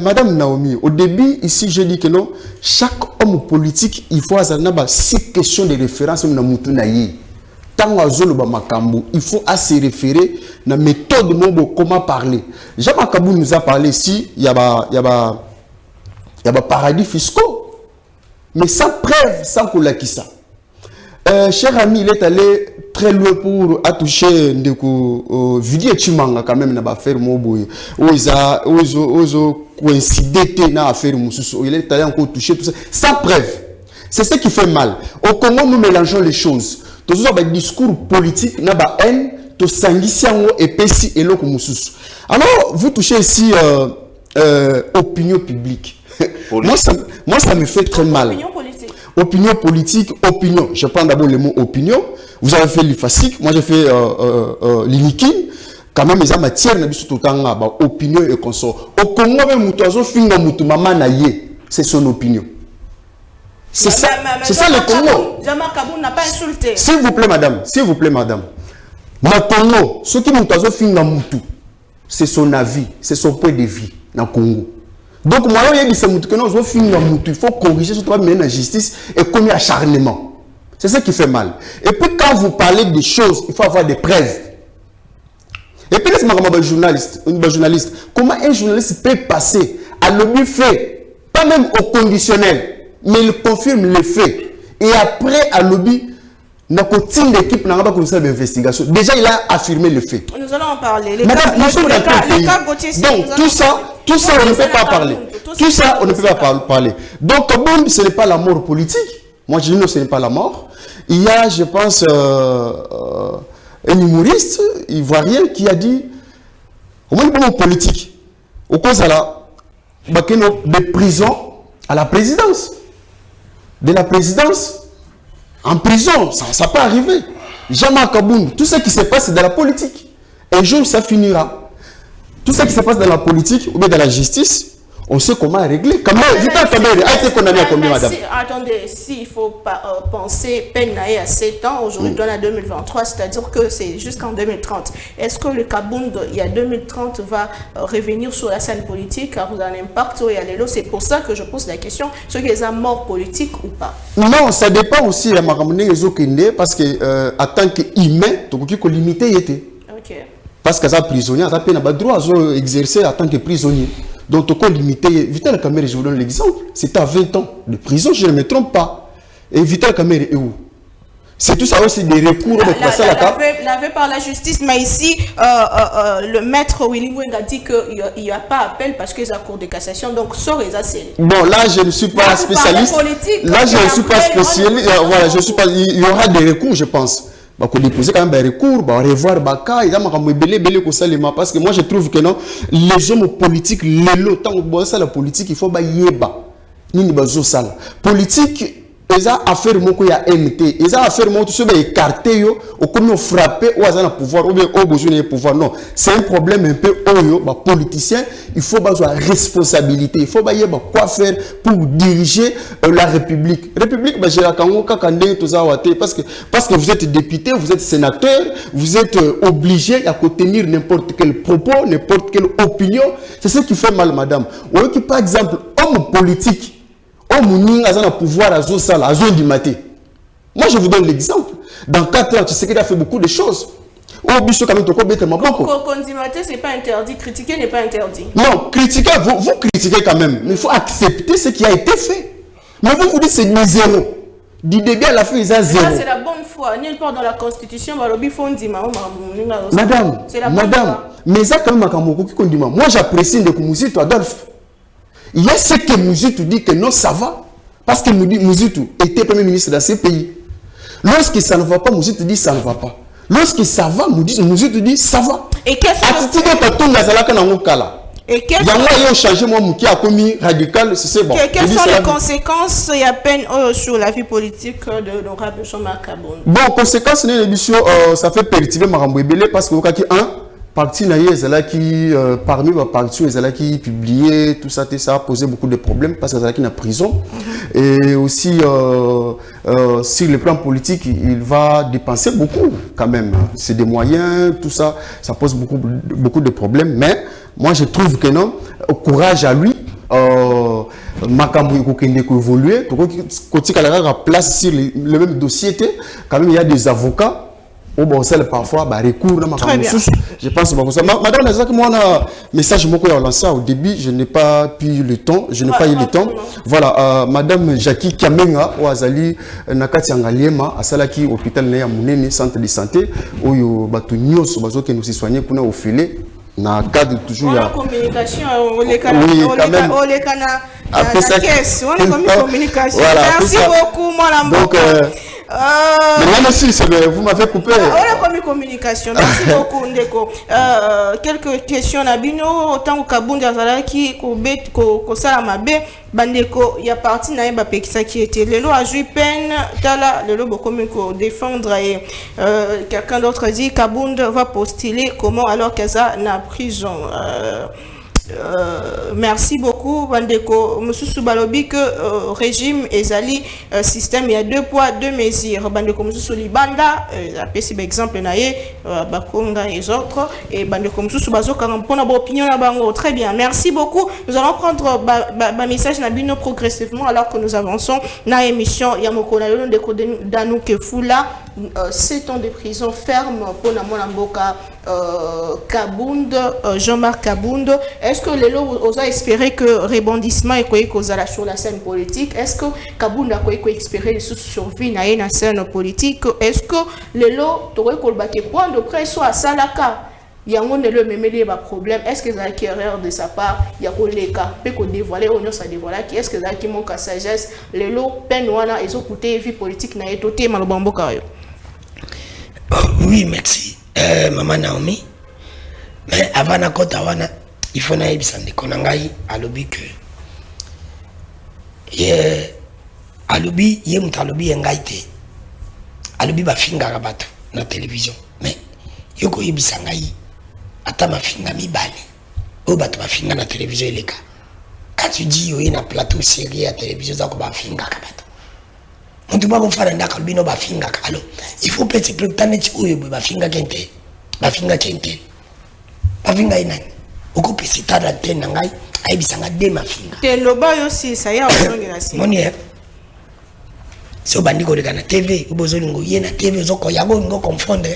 S4: Madame Naomi, au début, ici, je dis que non, chaque homme politique, il faut avoir 6 questions de référence dans Moutunaï. Il faut se référer à la méthode de comment parler. Jean-Marc Kabunda nous a parlé ici, il y a paradis fiscaux, mais sans preuve, sans qu'on l'a qui ça. Cher ami, il est allé très loin pour toucher Ndeko Vidi et Chimanga quand même dans l'affaire Moboye. Où ils ont coïncidé dans l'affaire Moussoussou. Il est allé encore toucher tout ça, sans preuve. C'est ce qui fait mal. Au Congo, nous mélangeons les choses. Tous les discours politiques, na ba haine, to sangissiango et pesi et l'autre moussous. Alors, vous touchez ici opinion publique. Moi, ça me fait très mal. Opinion politique, opinion. Je prends d'abord le mot opinion. Vous avez fait l'IFASIC, moi j'ai fait l'INIKIN. Quand même, ils ont matière, opinion et consort. Au Congo, même, c'est son opinion. C'est ça le Congo.
S2: Jean-Marc Kabunda n'a pas insulté.
S4: S'il vous plaît, madame. Ma Congo, ce qui nous a fait dans Moutou, c'est son avis, c'est son point de vue dans le Congo. Donc, moi, il faut corriger, surtout mener la justice et commettre acharnement. C'est ça qui fait mal. Et puis, quand vous parlez des choses, il faut avoir des preuves. Et puis, laisse-moi comme un journaliste. Comment un journaliste peut passer à l'objet fait, pas même au conditionnel, mais il confirme les faits. Et après, à lobby, notre l'équipe n'a pas commencé l'investigation. Déjà, il a affirmé le fait.
S2: Nous allons en parler.
S4: Madame, nous sommes dans quel pays? Donc, tout ça, on ne peut pas parler. Tout ça, on ne peut pas parler. Donc, Kabunda, ce n'est pas la mort politique. Moi, je dis non, ce n'est pas la mort. Il y a, je pense, un humoriste ivoirien qui a dit, au moins, le politique, au cause de la prison à la présidence. De la présidence en prison, ça peut arriver. Jean-Marc Kabunda, tout ce qui se passe dans la politique. Un jour, ça finira. Tout ce qui se passe dans la politique ou bien dans la justice, on sait comment régler. Vital Kamerhe a été condamné à combien, madame?
S2: Attendez, s'il faut penser peine à 7 ans, aujourd'hui on est en 2023, c'est-à-dire que c'est jusqu'en 2030. Est-ce que le Kabound, il y a 2030, va revenir sur la scène politique, car vous en impact où il y a les lots? C'est pour ça que je pose la question, ceux qui sont morts politiques ou pas?
S4: Non, ça dépend aussi de la parce que en tant qu'humain, tu peux limiter.
S2: Ok.
S4: Parce que ça prisonnier, ça peut avoir droit à exercer en tant que prisonnier. Donc, tu peux limiter. Vital Kamerhe, je vous donne l'exemple, c'était à 20 ans de prison, je ne me trompe pas. Et Vital Kamerhe est où? C'est tout ça aussi des recours.
S2: Lavé par la justice, mais ici, le maître Willy Ngwenga dit qu'il n'y a pas appel parce que c'est la Cour de cassation, donc ça c'est.
S4: Bon, là, je ne suis pas spécialiste. Là, je ne suis pas spécialiste. Voilà, je suis pas. Il y aura des recours, je pense. Bah, qu'on déposer quand même des recours, bah, revoir Baka, il y a parce que moi je trouve que non, les hommes politiques, les lots, tant que ça la politique, il faut bah yeba, ni bazo sala. Politique, ils ont affaire moko ya MT, ils ont affaire moko tout ce bah écarté yo, au comme frapper ou à pouvoir ou bien au besoin de pouvoir non, c'est un problème un peu oyo, bah politicien, il faut bah responsabilité, il faut bah yeba quoi faire pour diriger la République. République bah j'ai la kango kakande tout ça parce que vous êtes député, vous êtes sénateur, vous êtes obligé à contenir n'importe quel propos, n'importe quelle opinion. C'est ce qui fait mal, madame. Ou qui par exemple homme politique. Moi, je vous donne l'exemple. Dans 4 ans, tu sais qu'il a fait beaucoup de choses. Ce
S2: n'est pas interdit. Critiquer n'est pas interdit.
S4: Non, critiquer, vous critiquez quand même. Mais il faut accepter ce qui a été fait. Mais vous dites c'est zéro. Du début à la fin, ils ont zéro.
S2: C'est la bonne foi. Nulle part dans la Constitution,
S4: madame, mais ça quand même, moi j'apprécie de Mouzito Adolphe. Il y a ce que Mouzito dit que non, ça va. Parce que Mouzito était premier ministre dans ce pays. Lorsque ça ne va pas, Mouzito dit ça ne va pas. Lorsque ça va, Mouzito dit ça va.
S2: Et qu'est-ce que quelles sont les conséquences et à peine sur la vie politique de l'honorable Jean-Marc Kabound?
S4: Bon, conséquences, ça fait perturber Marambo Ebele parce que parti parmi les partis qui publié tout ça a posé beaucoup de problèmes parce que qui en prison et aussi sur le plan politique il va dépenser beaucoup quand même, c'est des moyens, tout ça pose beaucoup de problèmes, mais moi je trouve que non, courage à lui. Makambo évoluer côté place sur le même dossier quand même il y a des avocats. Oh bon, c'est parfois recours dans ma je pense que ça. Madame, moi on a message moko ya lancé au début, je n'ai pas eu le temps, Voilà, madame Jackie Kamenga Oazali nakati ngaliema asalaki hôpital na ya Munene centre de santé oyo batu nyoso bazoke nous soigner kuna au filet na cadre toujours ya
S2: communication communication. Merci beaucoup mon
S4: donc vous m'avez coupé.
S2: On a communication. Merci beaucoup, Ndeko. Quelques questions. Nabino, autant que Kabound Azalaki, ko Salamabe, Bandeko, il y a parti Naïba Pekisa qui était. Le lot a joué peine, Tala, le lot beaucoup mieux que défendre et quelqu'un d'autre dit Kabound va postuler comment alors qu'Aza n'a prison. Merci beaucoup Bandeko. Monsieur Soubalobi que régime ezali système il y a 2 poids 2 mesures. Bandeko Monsieur Soulibanda apprécie exemple naie Bakonga et autres et Bandeko Monsieur Soubazo quand opinion na bango. Très bien, merci beaucoup. Nous allons prendre message na bino progressivement alors que nous avançons na émission Yamoko na yolo ndeko Danou Kefula 7 ans de prison ferme pour na Mboka Kabound Jean-Marc Kabound. Est-ce que les lots ont espéré que rebondissement est causé sur la scène politique? Est-ce que Kabound a espéré survie dans la scène politique? Est-ce que les lots ont été point de presse à Salaka? Il y a un problème. Est-ce que ça a une erreur de sa part? Il y a des cas. Peut-être dévoiler, on a dévoilé. Est-ce que ça a manque à sagesse? Les lots, penouana, ils ont coûté vie politique na etoté malobambo kayo.
S5: Oui, merci. Maman Naomi. Mais avant na kota wana il faut na ebisande konangai alobi que alobi ye mutalobi engaite alobi ba finga bato na télévision mais yoko yebisanga yi ata mafinga mibale o bato ba finga na télévision eleka Quand tu dis, oui, il y a un plateau série à la télévision, ça va faire un kabato. On ne peut pas faire un dakalbino, va faire un kalo. Il faut peut-être que le temps est où il va faire un kente. Va faire un kente. Va faire un kente. Au coup, c'est à l'antenne, il y a un déma finga.
S2: Et le bas aussi, ça y est, on
S5: est. Si on bandit na TV, on besoin de y na TV, on ko confondre.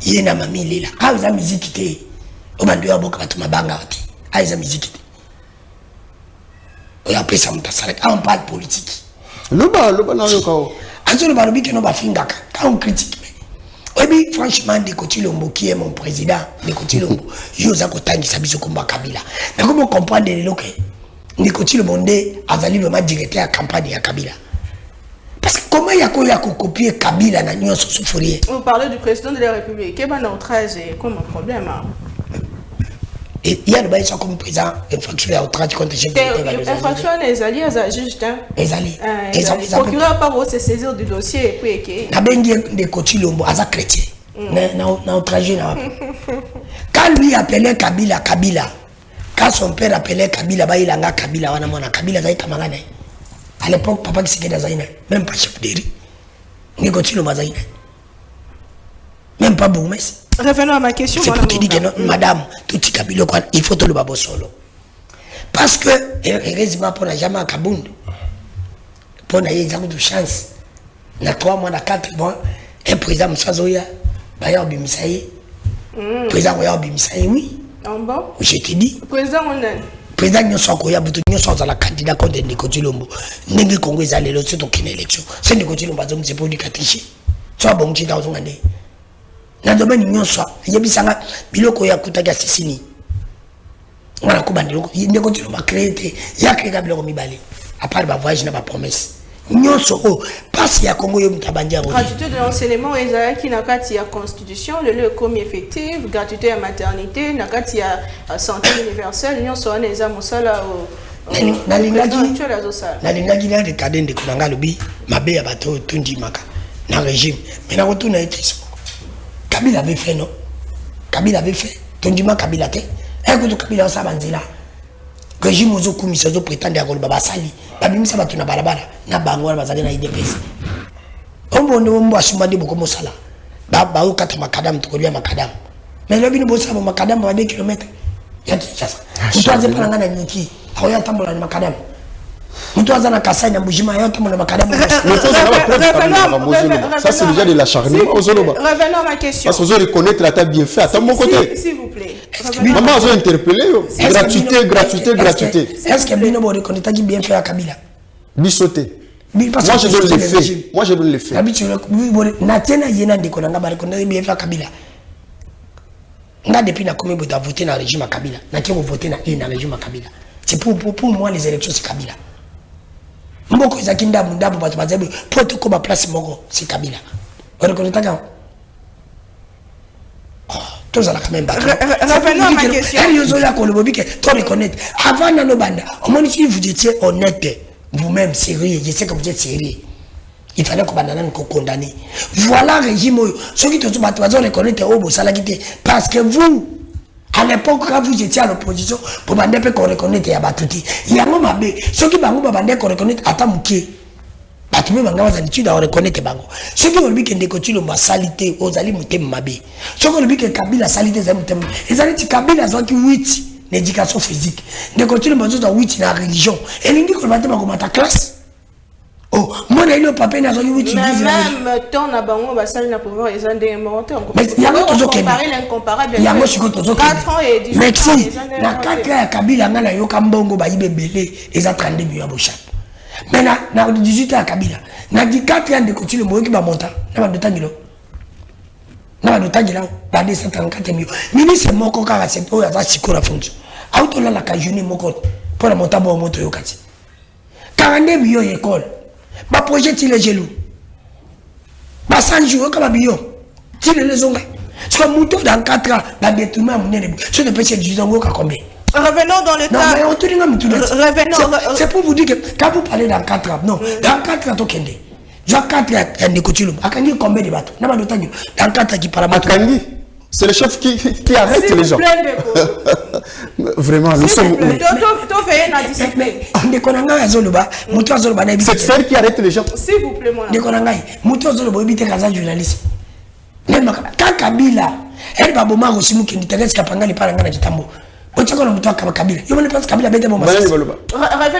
S5: Y na mami lila. Ah, za musique té. On bandit ya boka batuma banga ati. Ah, za musique té. On appelle ça mutasarek. Ah, on parle politique.
S4: Loba na yo kao.
S5: Anzo le barobi que no ba finga ka. Quand on critique. Oui, franchement, Ndeko Lombo qui est mon président, Ndeko Lombo, je vous ai dit que combat Kabila. Mais comment comprendre les locaux? Ndeko Lombo a vraiment directeur à la campagne à Kabila. Parce que comment il y a copier Kabila dans l'Union Soufourie?
S2: Vous parlez du président de la République. Quel est outrage et comme un problème?
S5: Et il y a le bail comme président, infraction à outrage contre le chef de l'État.
S2: Infraction les alliés à juste.
S5: Les alliés.
S2: Le procureur par se saisir du dossier et puis qui.
S5: Na bengi Ndeko Lombo à chrétien. Na outrage na. Quand lui appelait Kabila, quand son père appelait Kabila, il a Kabila, wana mona Kabila zaï kamangane. À l'époque, papa qui s'était dans Zaïna, même pas chef de riz. Ndeko Lombo Zaïna. Même pas bourgmestre.
S2: Revenons à ma question.
S5: C'est pour te dire que non, madame, tout ce Kabila, il faut tout le babo solo. Parce que, heureusement, pour n'a jamais à Kabound, pour n'a eu de chance, il y a 3 mois, 4 mois, un président Moussazoya, Bayer Bimisaï, président Bayer Bimisaï, oui.
S2: Bon.
S5: Je te dis.
S2: Président, on est.
S5: Président Nyoso Koya, nous sommes à la candidat contre Ndeko Lombo. N'est-ce Congo est allé l'autre, c'est aucune élection. C'est Ndeko Lombo, c'est pour du catricher. Soit bon, tu es dans un année. Na domaine nyonso yebisanga biloko ya kutaka sisini wana ko bandiloko ndeko tino ba créer ya créer biloko mibale à part ba voyage na ba promesse nyonso o passe ya Congo yo mutabandia ngo
S2: gratuité de l'enseignement ezala ki na kati ya constitution le commis effectif gratuité à maternité na kati ya santé universelle nyonso wana eza mosala
S5: na lingaki na recadrer ndeko nanga lobi mabe ya bato tundi maka na régime mais na retourna etiso Kabila avait fait, non? Kabila avait fait. Tondima Kabila te. Écoute, Kabila sa banzila. Régime ozo kumisa ozo prétendre à Golbaba Sali. Babimisa batuna barabara. Na bango na bazali na IDPS. Ombo asumande boko mosala. Ba okata makadam tokolia makadam. Mais lobi ni bosa makadam ba 2 km. Ya tchasa. Mutwaze pana ngana nyiki. Aoya tambola na makadam. Mutwaza na Kasai na Mbujima ya tambola makadam.
S4: Ça c'est déjà de l'acharnement.
S2: Revenons à ma question.
S4: Parce que vous reconnaître la table bien fait. À mon côté.
S2: S'il vous plaît.
S4: Maman a interpellé. Gratuité.
S5: Est-ce que Bino Bo reconnaître qui bien fait à Kabila?
S4: Bissoté. Moi je donne les faits. Moi je donne les faits.
S5: Natena yena ndeko nanga ba reconnaître bien fait à Kabila. Nga depuis na combien de voter dans le régime à Kabila. Na qui voter dans le régime à Kabila. C'est pour moi les élections c'est Kabila. Mboko izakinda mundabu batu bazebu poto ko ba place moko c'est Kabila. On reconnaît quand tous à la quand même battre.
S2: Revenons à ma question.
S5: Elle yozo ya ko le bobi que toi reconnaître avant na no banda. Au moins si vous étiez honnête vous-même sérieux, je sais que vous êtes sérieux. Il fallait que banana nous condamner. Voilà régime ceux qui te battu bazo reconnaître au bo sala kité parce que vous à l'époque, quand vous étiez à l'opposition, pour bander qu'on reconnaît ya batuti. Il y a un moment, ceux qui bango bander qu'on reconnaît à Tamouké. Batumi banga was habitude à reconnaître bango. Ceux qui ont dit que Ndeko Lombo salité aux ali mutem mabe. Ceux qui ont dit que Kabila salité za mutem. Les ali Kabila zaki 8 l'éducation physique. Ndeko Lombo zo 8 na religion. Et l'ingi ko bander bango mata classe. Oh, moi le papa na zo 8
S2: même temps na bango ba sali na pouvoir ils ont des menteurs.
S5: Mais il y a d'autres qui
S2: incomparable.
S5: Il y a moi je compte
S2: 4 ans et 10 ans.
S5: Merci. Na 4 ans Kabila ngana yo kambongo ba yibebele eza 32 millions ya bochap. Mais na 18 ans Kabila. Na 4 ans de Ndeko Lombo ki ba monta. Na ba dotangilo. Na ba dotangila ba 234 millions. Ministre moko kaka c'est pour ya sikora fonction. Auto la ka juni moko pour la monta bo moto yo kati. 42 millions école. Ba projet les gelou. Ba 100 jours comme biyo. Tile les onga. Parce que mouton dans 4 ans, ba détournement mon ne. Ce ne peut pas 18 ans ka combien.
S2: Revenons dans le
S5: cas. Non, mais c'est pour vous dire que quand vous parlez dans 4 ans, non, dans 4 ans, tu as 4 ans, Ndeko Lombo. Akangi combien de bateaux? Dans 4 ans qui parle
S4: Akangi C'est le chef qui arrête les gens. Vraiment, nous sommes... C'est faire qui arrête les gens.
S2: S'il vous plaît, moi.
S5: Kabila, elle va bomber aussi nous qui n'intéresse qu'à Panga les parents de Kitambo. Revenons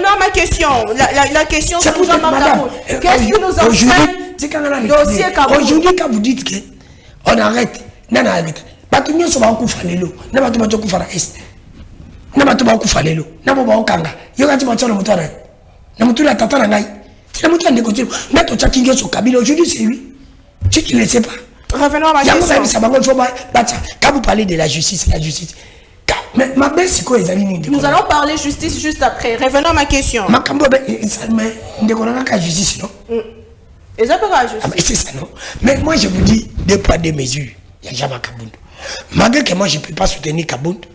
S2: à ma question. La question sur Jean-Marc. Qu'est-ce que nous enseigne dossier Kaboul?
S5: Aujourd'hui, quand vous dites qu'on arrête, non, arrête. Batunyo soba okufalelo, na batu bato kufala est. Na batu ba okufalelo, na bo ba okanga. Yo kati bato na mutana. Na mutula tata na ngai. Na mutula ndeko tiro. Na to chakingo so Kabila aujourd'hui c'est lui. Tu ne le sais pas.
S2: Revenons à ma question.
S5: Quand vous parlez de la justice, mais ma belle c'est quoi les amis?
S2: Nous allons parler justice juste après. Revenons à ma question.
S5: Ma cambo mais ndeko na justice non?
S2: Et ça peut pas justice.
S5: Mais c'est ça non. Mais moi je vous dis deux poids deux mesures. Il y a jamais Kabound. Malgré que moi je ne peux pas soutenir Kabound,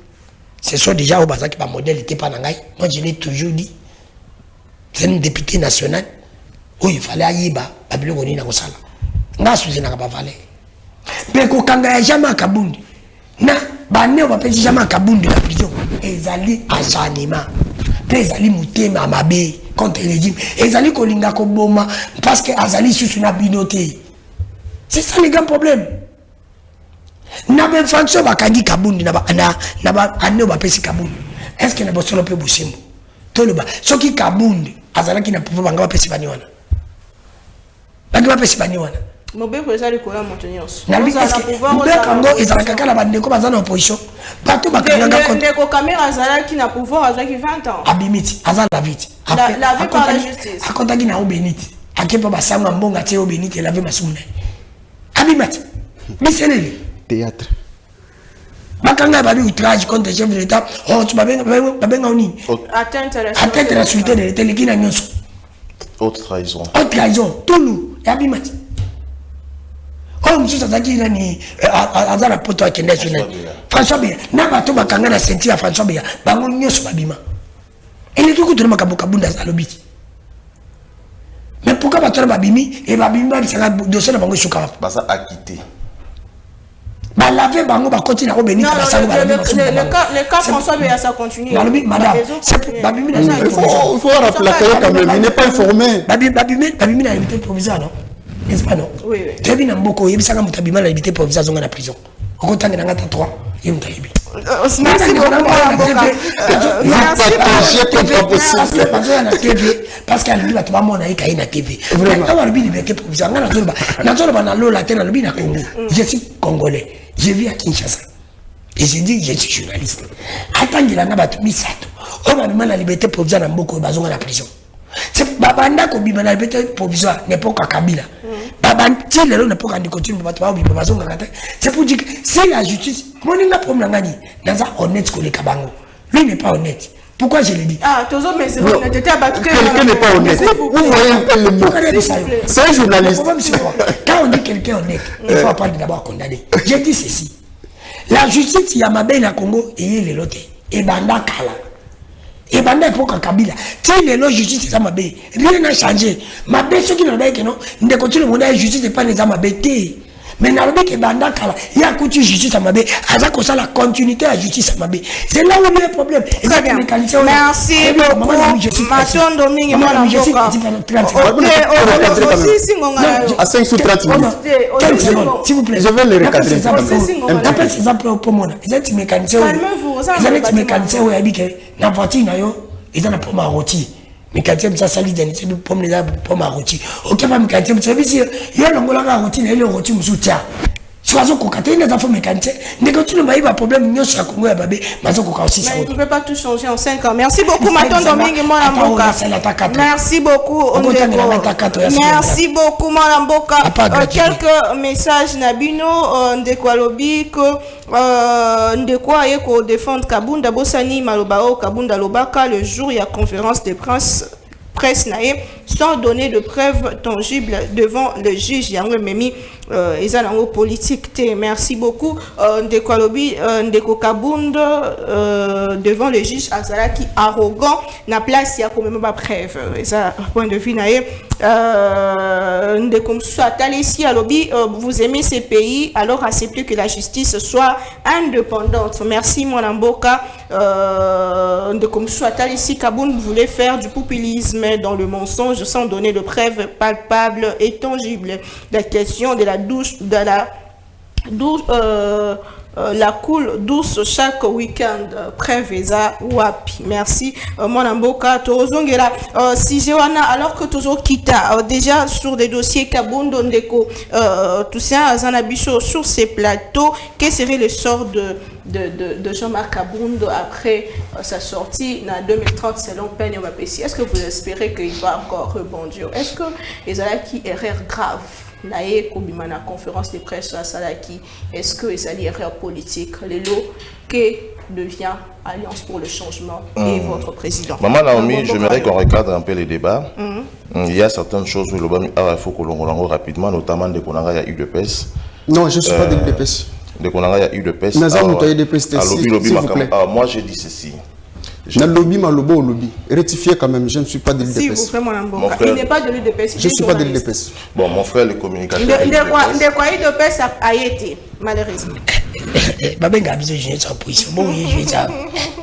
S5: ce sont déjà au bazar qui va modèle pas nangai. Moi je l'ai toujours dit. C'est un député national où il fallait aller Babylone na Kosala. Nga souzi na ba valé. Mais ko kanga ya jamais Kabound. Na ba ne va pas jamais Kabound la prison. Ezali acharnement. Ezali mutema mabe contre le régime. Ezali kolinga ko boma parce que azali sous na binoté. C'est ça les grands problèmes. Na ben fonction bakagi Kabound na ane ba pesi Kabound. Est-ce que na bosolo pe busimbo? Toloba soki Kabound azala ki na pouvoir banga ba pesi bani wana. Banga ba pesi bani wana.
S2: Mobe ko ezali ko ya montenir.
S5: Na bi est-ce que Mobe kango ezala kaka bande ko bazana opposition. Bato bakanga contre.
S2: Ndeko Kamera azala ki na pouvoir azaki 20 ans.
S5: Abimiti azala vite.
S2: La vie par la justice.
S5: Akontaki na Obeniti. Akepa basanga mbonga te Obeniti la vie masumne. Abimati. Biselele.
S4: Théâtre.
S5: Bakanga ba outrage contre le chef de l'État. Oh, tu babenga oni.
S2: Atteinte à
S5: la sûreté de l'État qui na nyonso.
S3: Haute trahison.
S5: Haute trahison. Tulu. Yabimati. Oh, monsieur Sazaki ni azala poto akende sone. François Beya. Na bato bakanga na sentir François Beya. Bango nyonso babima. Et tout le monde Kabunda à l'obiti. Mais pourquoi bato babimi et babimi ba bisanga dossier na bango shuka.
S3: Basa acquitté.
S5: Bah laver bango ba continue à bénir la sango ba.
S2: Le cas François Beya ça continue.
S5: Madame, c'est babimi na.
S4: Il faut rappeler quand même, il n'est pas informé.
S5: Babimi na limité provisoire non? N'est-ce pas non?
S2: Oui.
S5: Tu as bien mboko yebisanga mutabima na limité provisoire zonga na prison. Okotanga na ngata 3 yemutayibi.
S2: Merci beaucoup.
S5: Parce qu'elle dit que maman a écrit na TV. Vraiment. On a le liberté provisoire. Je suis congolais. Je vis à Kinshasa. Et je dis que je suis journaliste. Attends, il y a un misato. On a demandé la liberté provisoire dans beaucoup de la prison. C'est Babanda qui a la liberté provisoire, n'est pas qu'à Kabila. Babanda, n'est pas qu'à continuer, c'est pour dire que c'est la justice. Moi, je n'ai pas de problème. Dans un honnête que les Kabango. Lui n'est pas honnête. Pourquoi je l'ai dit?
S2: Ah, tous autres, mais c'est honnêteté à battre.
S4: Quelqu'un n'est pas honnête. Vous voyez un peu le mot. C'est un journaliste.
S5: Quand on dit quelqu'un honnête, il faut apprendre d'abord condamner. J'ai dit ceci. La justice, il y a ma belle à Congo et il est l'autre. Et Banda Kala. Et Banda pour Kabila. Tiens, les lois justice, c'est ça ma belle. Rien n'a changé. Ma belle, ceux qui n'ont pas dit que non, ne continue le monde de justice, c'est pas les ma belle. Mais dans le que Banda Kala, il y a coutume justice à ma belle. À ça, la continuité à justice à ma belle. C'est là où il y a un problème.
S2: Très bien. Merci beaucoup. Maton Domingue, madame Boka.
S4: À 5 sur 30 minutes.
S5: S'il vous plaît.
S4: Je vais le recadrer.
S5: Appelle ces emplois pour moi. Ils ont mécanicien. Ils ont mécanicien. La voiture, ils ont pour ma rôti. Mécanicien, ça salit d'un état pour ma rôti. Ok, pas mécanicien, tu sais, il y a l'angola rôti, il y a le rôti, me soutient. Sois-en cocaté, il y a des mécaniciens. Négativement, il y a un problème, il y a un Congo, mais
S2: il ne peut pas tout changer en 5 ans. Merci beaucoup, Maton Domingue et Mwana Mboka. Merci beaucoup, merci beaucoup, Mwana Mboka. Quelques messages, Nabino, Ndeko Alobi, que Ndeko Ayeko défendre Kabunda, Bossani, Malobao, Kabunda Lobaka, le jour, il y a conférence de presse naïe, sans donner de preuves tangibles devant le juge. Yango Memi, Ezanango politique. Merci beaucoup. Ndeko Alobi, Ndeko Kabunda, devant le juge Azalaki arrogant, na place, il y a quand même pas preuve. Et ça, point de vue naïe. Comme ça, ici à lobby, vous aimez ces pays, alors acceptez que la justice soit indépendante. Merci, mon Amboka. Comme ça, ici, Kaboun voulait faire du populisme dans le mensonge sans donner de preuves palpables et tangibles. La question de la douche, la coule douce chaque week-end. Préveza Wapi. Merci. Mon Amboka, Torozongera. Si Joana, alors que Tozo Kita, déjà sur des dossiers Kabundo Ndeko, tout ça, Zanabiso, sur ces plateaux, quel serait le sort de Jean-Marc Kabundo après sa sortie en 2030 selon Peine Wapessi? Est-ce que vous espérez qu'il va encore rebondir? Est-ce que les Alaki erreur grave? Naye Kobimana conférence de presse à Salaki, est-ce que les alliés erreurs politiques, les lots, que devient Alliance pour le changement et votre président?
S3: Maman Naomi, j'aimerais qu'on recadre un peu les débats. Il y a certaines choses où il faut que l'on rapidement, notamment de Konanga, il y a eu de PES.
S4: Non, je ne suis pas de l'UDPS.
S3: De Konanga, il y a eu de PES. Moi, j'ai dit ceci.
S4: Le lobby, ma lobby au lobby. Rectifié quand même, je ne suis pas de l'UDPS.
S2: Si vous faites mon Amboka, il n'est pas de l'UDPS.
S4: Je ne suis pas de l'UDPS.
S3: Bon, mon frère, le communicateur.
S2: De quoi l'UDPS a été, malheureusement.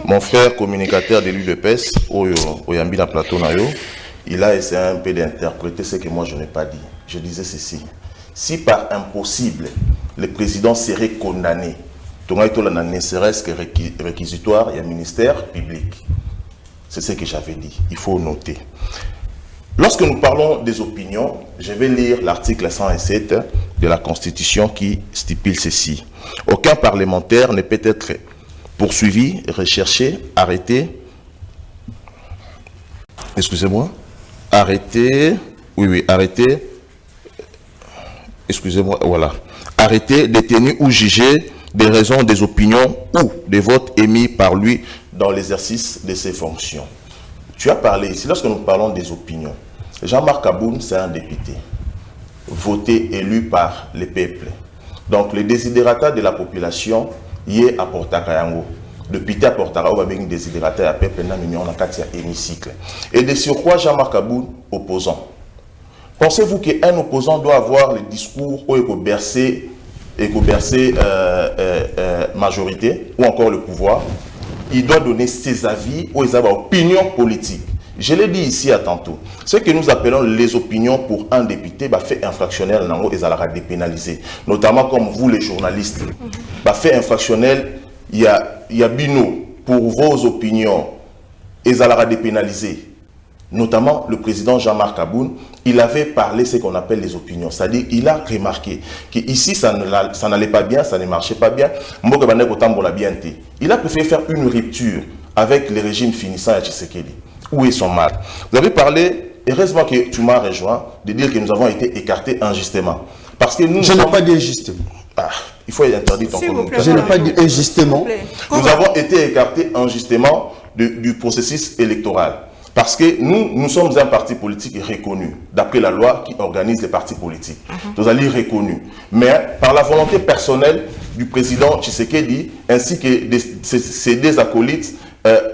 S3: Mon frère, communicateur de l'UDPS, au Yambina Plateau, il a essayé un peu d'interpréter ce que moi je n'ai pas dit. Je disais ceci. Si par impossible, le président serait condamné, ne serait-ce que réquisitoire, il y a un ministère public. C'est ce que j'avais dit. Il faut noter. Lorsque nous parlons des opinions, je vais lire l'article 107 de la Constitution qui stipule ceci. Aucun parlementaire ne peut être poursuivi, recherché, arrêté. Excusez-moi. Arrêté. Oui, arrêté. Excusez-moi, voilà. Arrêté, détenu ou jugé des raisons des opinions ou des votes émis par lui dans l'exercice de ses fonctions. Tu as parlé ici, lorsque nous parlons des opinions, Jean-Marc Kaboun, c'est un député, voté, élu par le peuple. Donc, le désidérata de la population y est à Portakayango. Député à Portakayango, il y a un désidérata à peuple, on a hémicycle. Et de surcroît, Jean-Marc Kaboun, opposant. Pensez-vous qu'un opposant doit avoir le discours où il peut bercer majorité ou encore le pouvoir? Il doit donner ses avis ou ses opinions politiques. Je l'ai dit ici à tantôt. Ce que nous appelons les opinions pour un député, fait infractionnel, ils allaient dépénaliser. Notamment comme vous les journalistes. Fait infractionnel, il y a bino pour vos opinions, ils allaient dépénaliser. Notamment le président Jean-Marc Kaboun, il avait parlé ce qu'on appelle les opinions. C'est-à-dire, il a remarqué qu'ici, ça n'allait pas bien, ça ne marchait pas bien. Il a préféré faire une rupture avec le régime finissant à Tshisekedi. Où est son mal? Vous avez parlé, heureusement que tu m'as rejoint, de dire que nous avons été écartés injustement. Parce que nous...
S4: Je n'ai pas dit injustement.
S3: Il faut interdire ton communication.
S4: Je n'ai pas dit injustement.
S3: Nous avons été écartés injustement du processus électoral. Parce que nous sommes un parti politique reconnu, d'après la loi qui organise les partis politiques. Nous allons reconnus. Mais par la volonté personnelle du président Tshisekedi, ainsi que ses deux acolytes,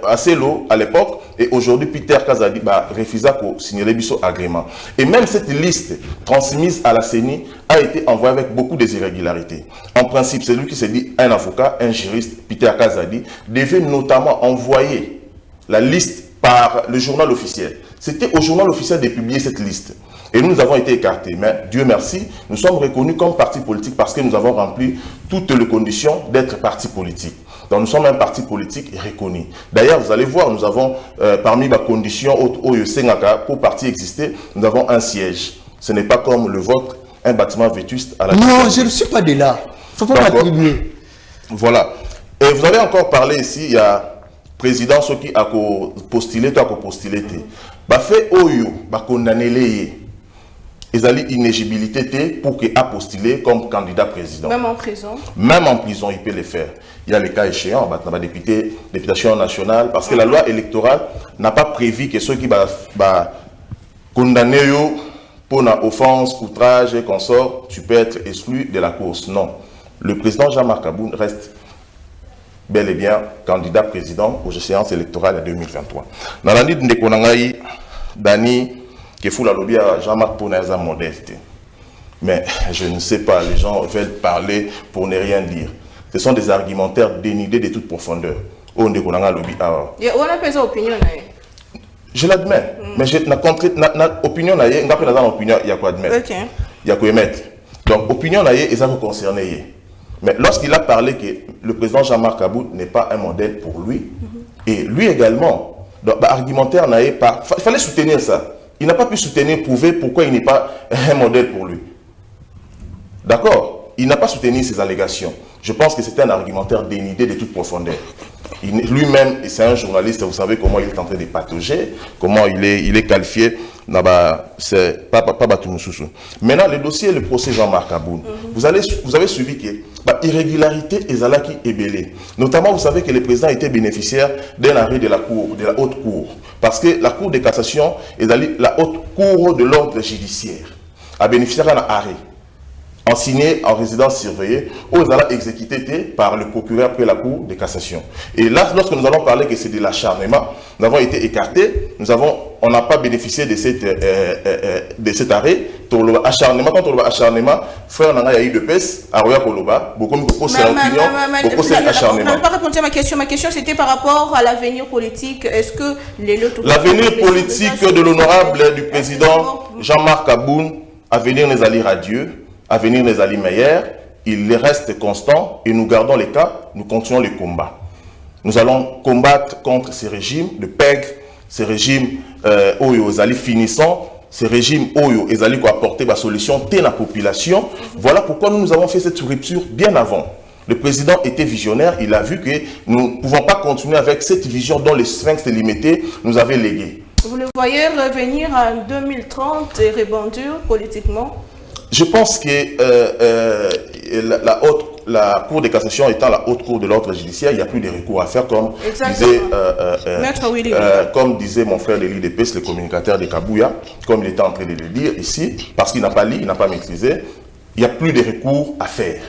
S3: Acelo à l'époque, et aujourd'hui Peter Kazadi refusa de signer le agrément. Et même cette liste transmise à la CENI a été envoyée avec beaucoup d'irrégularités. En principe, c'est lui qui s'est dit, un avocat, un juriste, Peter Kazadi, devait notamment envoyer la liste par le journal officiel. C'était au journal officiel de publier cette liste. Et nous avons été écartés. Mais Dieu merci, nous sommes reconnus comme parti politique parce que nous avons rempli toutes les conditions d'être parti politique. Donc nous sommes un parti politique reconnu. D'ailleurs, vous allez voir, nous avons parmi les conditions pour parti exister, nous avons un siège. Ce n'est pas comme le vôtre, un bâtiment vétuste à la...
S4: Non, je ne suis pas de là. Il ne faut pas m'attribuer.
S3: Voilà. Et vous avez encore parlé ici, il y a président ceux qui a postulé, toi qui postulé, fait oyo, condamné les. Ils ont l'inéligibilité pour qu'il a postulé comme candidat président.
S2: Même en prison.
S3: Même en prison, il peut le faire. Il y a les cas échéants, la députation nationale, parce que la loi électorale n'a pas prévu que ceux qui condamné pour une offense, outrage et consort, tu peux être exclu de la course. Non. Le président Jean-Marc Kaboun reste bel et bien candidat président aux séances électorales en 2023. Dans l'année de Konangaï, Dani, qui fout la lobby à Jean-Marc Ponaza modeste. Mais je ne sais pas, les gens veulent parler pour ne rien dire. Ce sont des argumentaires dénudés de toute profondeur. On a
S2: pas opinion.
S3: Je l'admets, mais j'ai une opinion, il y a quoi admettre. Il y a quoi émettre. Donc, opinion, ils sont concernés. Mais lorsqu'il a parlé que le président Jean-Marc Aboud n'est pas un modèle pour lui, et lui également, donc, argumentaire, il fallait soutenir ça. Il n'a pas pu soutenir, prouver pourquoi il n'est pas un modèle pour lui. D'accord? Il n'a pas soutenu ces allégations. Je pense que c'était un argumentaire dénudé de toute profondeur. Lui-même, c'est un journaliste, vous savez comment il est en train de patauger, comment il est qualifié. C'est pas Batumoussoussou. Maintenant, le dossier, le procès Jean-Marc Aboud. Vous avez suivi que l'irrégularité est Zalaki et Belé. Notamment, vous savez que le président était bénéficiaire d'un arrêt de la haute cour. Parce que la cour de cassation est la haute cour de l'ordre judiciaire. A bénéficié d'un arrêt en signé en résidence surveillée, aux allants exécutés par le procureur après la cour de cassation. Et là, lorsque nous allons parler que c'est de l'acharnement, nous avons été écartés, on n'a pas bénéficié de cet arrêt. Acharnement, quand on acharnement, frère Nanga Yahi de Pes, Aroya Koloba, beaucoup de c'est l'opinion, beaucoup c'est l'acharnement.
S2: Vous n'avez pas répondu à ma question. Ma question c'était par rapport à l'avenir politique. Est-ce que
S3: l'avenir politique de l'honorable du président Jean-Marc Aboud, avenir les alliés radieux, avenir les alliés meilleurs, il reste constant et nous gardons les cas, nous continuons les combats. Nous allons combattre contre ces régimes de PEG, ces régimes aux alliés finissants, ces régimes où ils allaient apporter la solution à la population. Voilà pourquoi nous avons fait cette rupture bien avant. Le président était visionnaire, il a vu que nous ne pouvons pas continuer avec cette vision dont les sphinx limités nous avaient légué.
S2: Vous le voyez revenir en 2030 et rebondir politiquement?
S3: Je pense que la Cour de cassation étant la haute cour de l'ordre judiciaire, il n'y a plus de recours à faire comme disait mon frère Lélie Depes, le communicateur de Kabouya, comme il était en train de le dire ici, parce qu'il n'a pas lu, il n'a pas maîtrisé, il n'y a plus de recours à faire.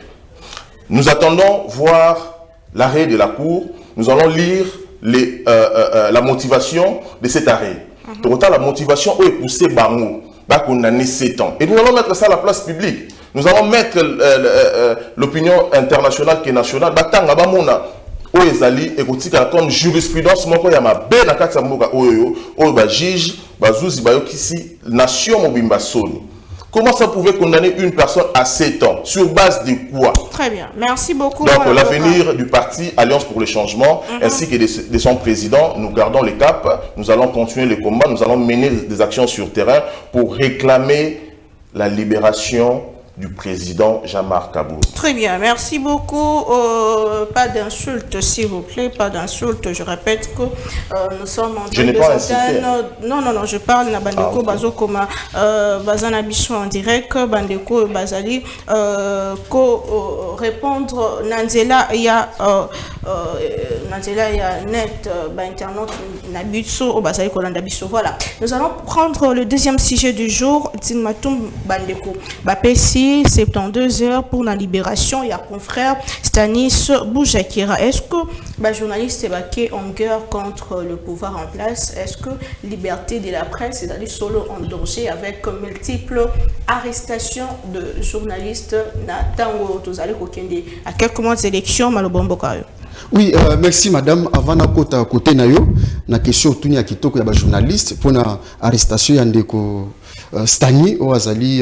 S3: Nous attendons voir l'arrêt de la Cour, nous allons lire la motivation de cet arrêt. Autant la motivation est poussée Bango. On a 7 ans. Et nous allons mettre ça à la place publique. Nous allons mettre l'opinion internationale qui est nationale. Comme jurisprudence, comment ça pouvait condamner une personne à 7 ans? Sur base de quoi?
S2: Très bien. Merci beaucoup.
S3: Donc, l'avenir du parti Alliance pour le changement, ainsi que de son président, nous gardons le cap. Nous allons continuer le combat. Nous allons mener des actions sur terrain pour réclamer la libération du président Jean-Marc Aboud.
S2: Très bien, merci beaucoup. Pas d'insultes, s'il vous plaît, pas d'insultes. Je répète que nous sommes en train de... Non, je parle de Bandeko Bazokoma, Bazanabiso en direct, Bandeko Bazali, répondre Nanzela, il y a net, Internet, Nabiso, Bazali Kolandabiso. Voilà. Nous allons prendre le deuxième sujet du jour, Tinmatum Bandeko. Bapesi 72 heures pour la libération. Il y a confrère Stanis Boujakira. Est-ce que le journaliste est en guerre contre le pouvoir en place? Est-ce que liberté de la presse est allée solo en danger avec multiples arrestations de journalistes à quelques mois des élections?
S4: Oui, merci madame. Avant na côté nayo, na question tuni ya kitoko ya ba journaliste pour na arrestation ya ndeko Stani ou Azali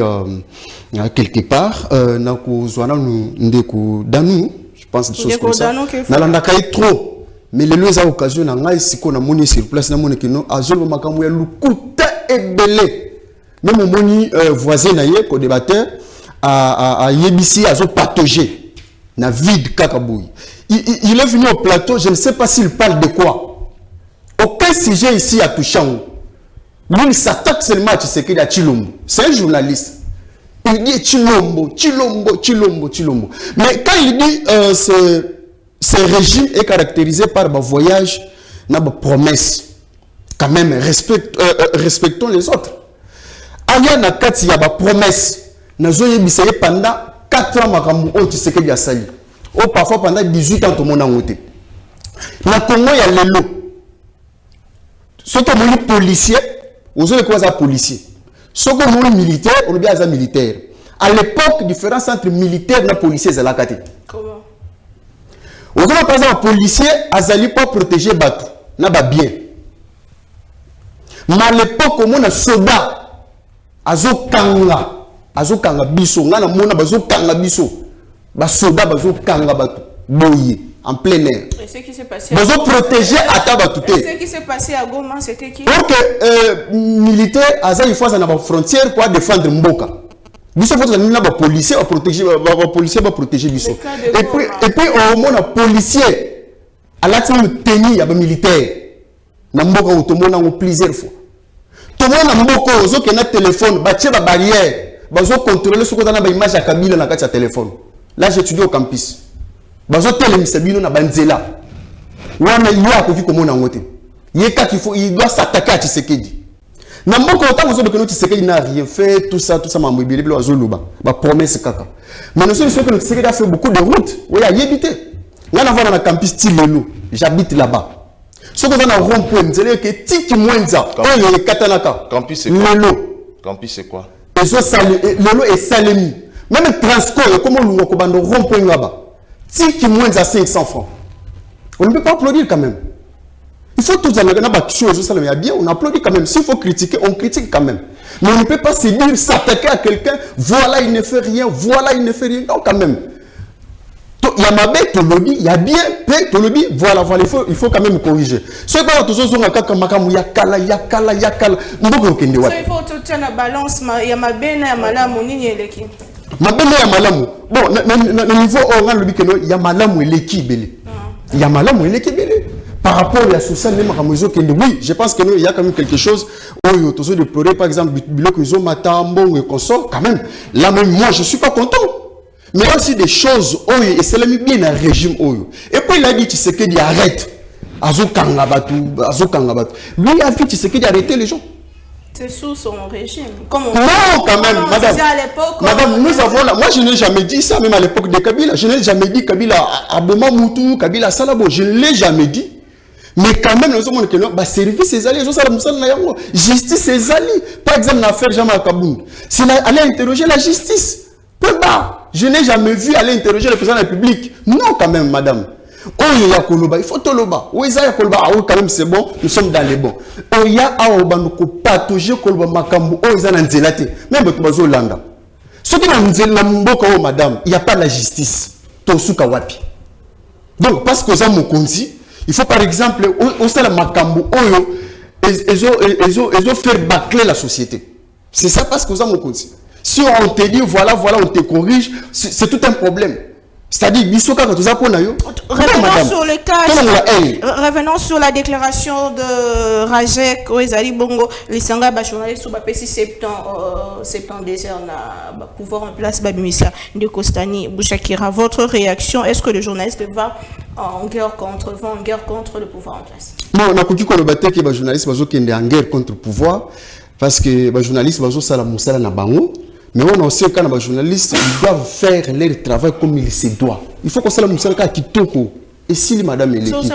S4: quelque part na kozwana ndeko Danu, je pense des choses comme ça. Na landa kai trop. Mais les lois à occasion na ngai siko na moni sur place na moni kino azolo makambo ya lukuta ebele. Même moni voisin na ye ko débatteur a yebisi azo patauger na vide kakabouy. Il est venu au plateau, je ne sais pas s'il parle de quoi. Aucun sujet ici a touché en haut. Lui, il s'attaque seulement à Tshisekedi à Chilombo. C'est un journaliste. Il dit Chilombo. Mais quand il dit ce régime est caractérisé par un voyage, une promesse. Quand même, respectons les autres. Aya na kati ya ba promesse. Nazo yebiseye pendant 4 ans makambo o Tshisekedi a sali. Ou parfois pendant 18 ans tout le monde a voté. Na Congo il y a lelo. Soto moni policier, vous avez quoi ça policier. Soto moni militaire, on bien ça militaire. À l'époque, différence entre militaire et policier, c'est la caté.
S2: Comment?
S4: Aujourd'hui, par exemple, policier, azali pas protéger Batou. N'a pas bien. Mais à l'époque, on a soldat. Azo kanga biso. Ngana mona bazo kanga biso. Ba soldat bazo kanga Batou. Boye. En plein air.
S2: Et ce qui s'est passé
S4: Bazo protéger Ata Batouté.
S2: Ce qui s'est passé à Goma, c'était qui?
S4: Donc, militaire, aza il faut ça dans la frontière pour défendre Mboka. Biso faut ça na policier va protéger va protéger biso. Et puis au moins un policier à la tenue ya ba militaire. Na Mboka automona on plusieurs fois. Tout le monde na Mboka ozo ke na téléphone, ba tie ba barrière, bazo contrôler ce qu'on a na ba image ya Kabila na kati ya téléphone. Là j'étudie au campus. Bazo télémisa bino na banzela. Wana yua ko ki komona ngote. Yeka il doit s'attaquer à Tshisekedi. Namboka autant vous que Tshisekedi n'a rien fait, tout ça mamobile blo azoluba. Ba promesse kaka. Mais nous sommes sûrs que Tshisekedi a fait beaucoup de routes. Oui, il a habité. Là on va dans le campus Tilelo, j'habite là-bas. Ce qu'on a rond-point, c'est que Tiki Mwenza, on est Katanaka.
S3: Campus c'est quoi? Campus c'est quoi?
S4: Lolo et Salemi. Même transport, comment on va commander rond-point là-bas. Tiki Mwenza 500 francs. On ne peut pas applaudir quand même. Il faut tous aller dans la chose, bien, on applaudit quand même. S'il faut critiquer, on critique quand même. Mais on ne peut pas se dire, s'attaquer à quelqu'un, voilà, il ne fait rien, voilà, il ne fait rien. Non, quand même. Il y a ma bête, il y a bien, voilà, il faut quand même corriger. Ce que nous avons dit, il y a kala. Il faut
S2: tout la balance, il y a ma bête, il y a malamu, il y a l'équipe.
S4: Ma bête, il y a malamu. Bon, au niveau oral, il y a malamu et l'équipe. Il y a malamu et l'équipe. Par rapport à la sociale, oui, je pense qu'il y a quand même quelque chose où il y a de pleurer, par exemple, et consort, quand même. Là même, moi, je ne suis pas content. Mais il y a aussi des choses, et c'est bien un régime. Et puis il a dit, Tshisekedi arrête. Lui, il a dit, Tshisekedi arrêter les gens.
S2: C'est sous son régime. Comme on
S4: non, quand même, madame.
S2: Madame,
S4: nous avons là. Moi, je n'ai jamais dit ça, même à l'époque de Kabila. Je n'ai jamais dit Kabila à Boma Moutou, Kabila Salabo. Je ne l'ai jamais dit. Mais quand même, nous avons que service ses alliés, justice ses alliés. Par exemple, l'affaire Jean-Marc Kaboun. C'est aller interroger la justice. Peu bas. Je n'ai jamais vu aller interroger le président de la République. Non, quand même, madame. Il faut toloba. Quand même, c'est bon, nous sommes dans les bons. Il y a patauger makambu. Même Landa. Ce qui est madame, il n'y a pas la justice. Donc, parce que ça m'a il faut par exemple, au sein de makambu, ils ont fait bâcler la société. C'est ça parce que ça m'a si on te dit voilà, on te corrige, c'est tout un problème. C'est-à-dire,
S2: revenons sur la déclaration de Rajek, Bongo, les Sanga, journalistes, sur 70 déserts, pouvoir en place, Babimissa, de Kostani, Bouchakira. Votre réaction, est-ce que le journaliste va en guerre contre le pouvoir en place?
S4: Non, on a dit que les journalistes vont en guerre contre le pouvoir, parce que les journalistes vont faire la bango. Mais on a aussi quand les journalistes doivent faire leur travail comme il se doit. Il faut qu'on s'en mette à Kitoko. Et si madame est l'équipe.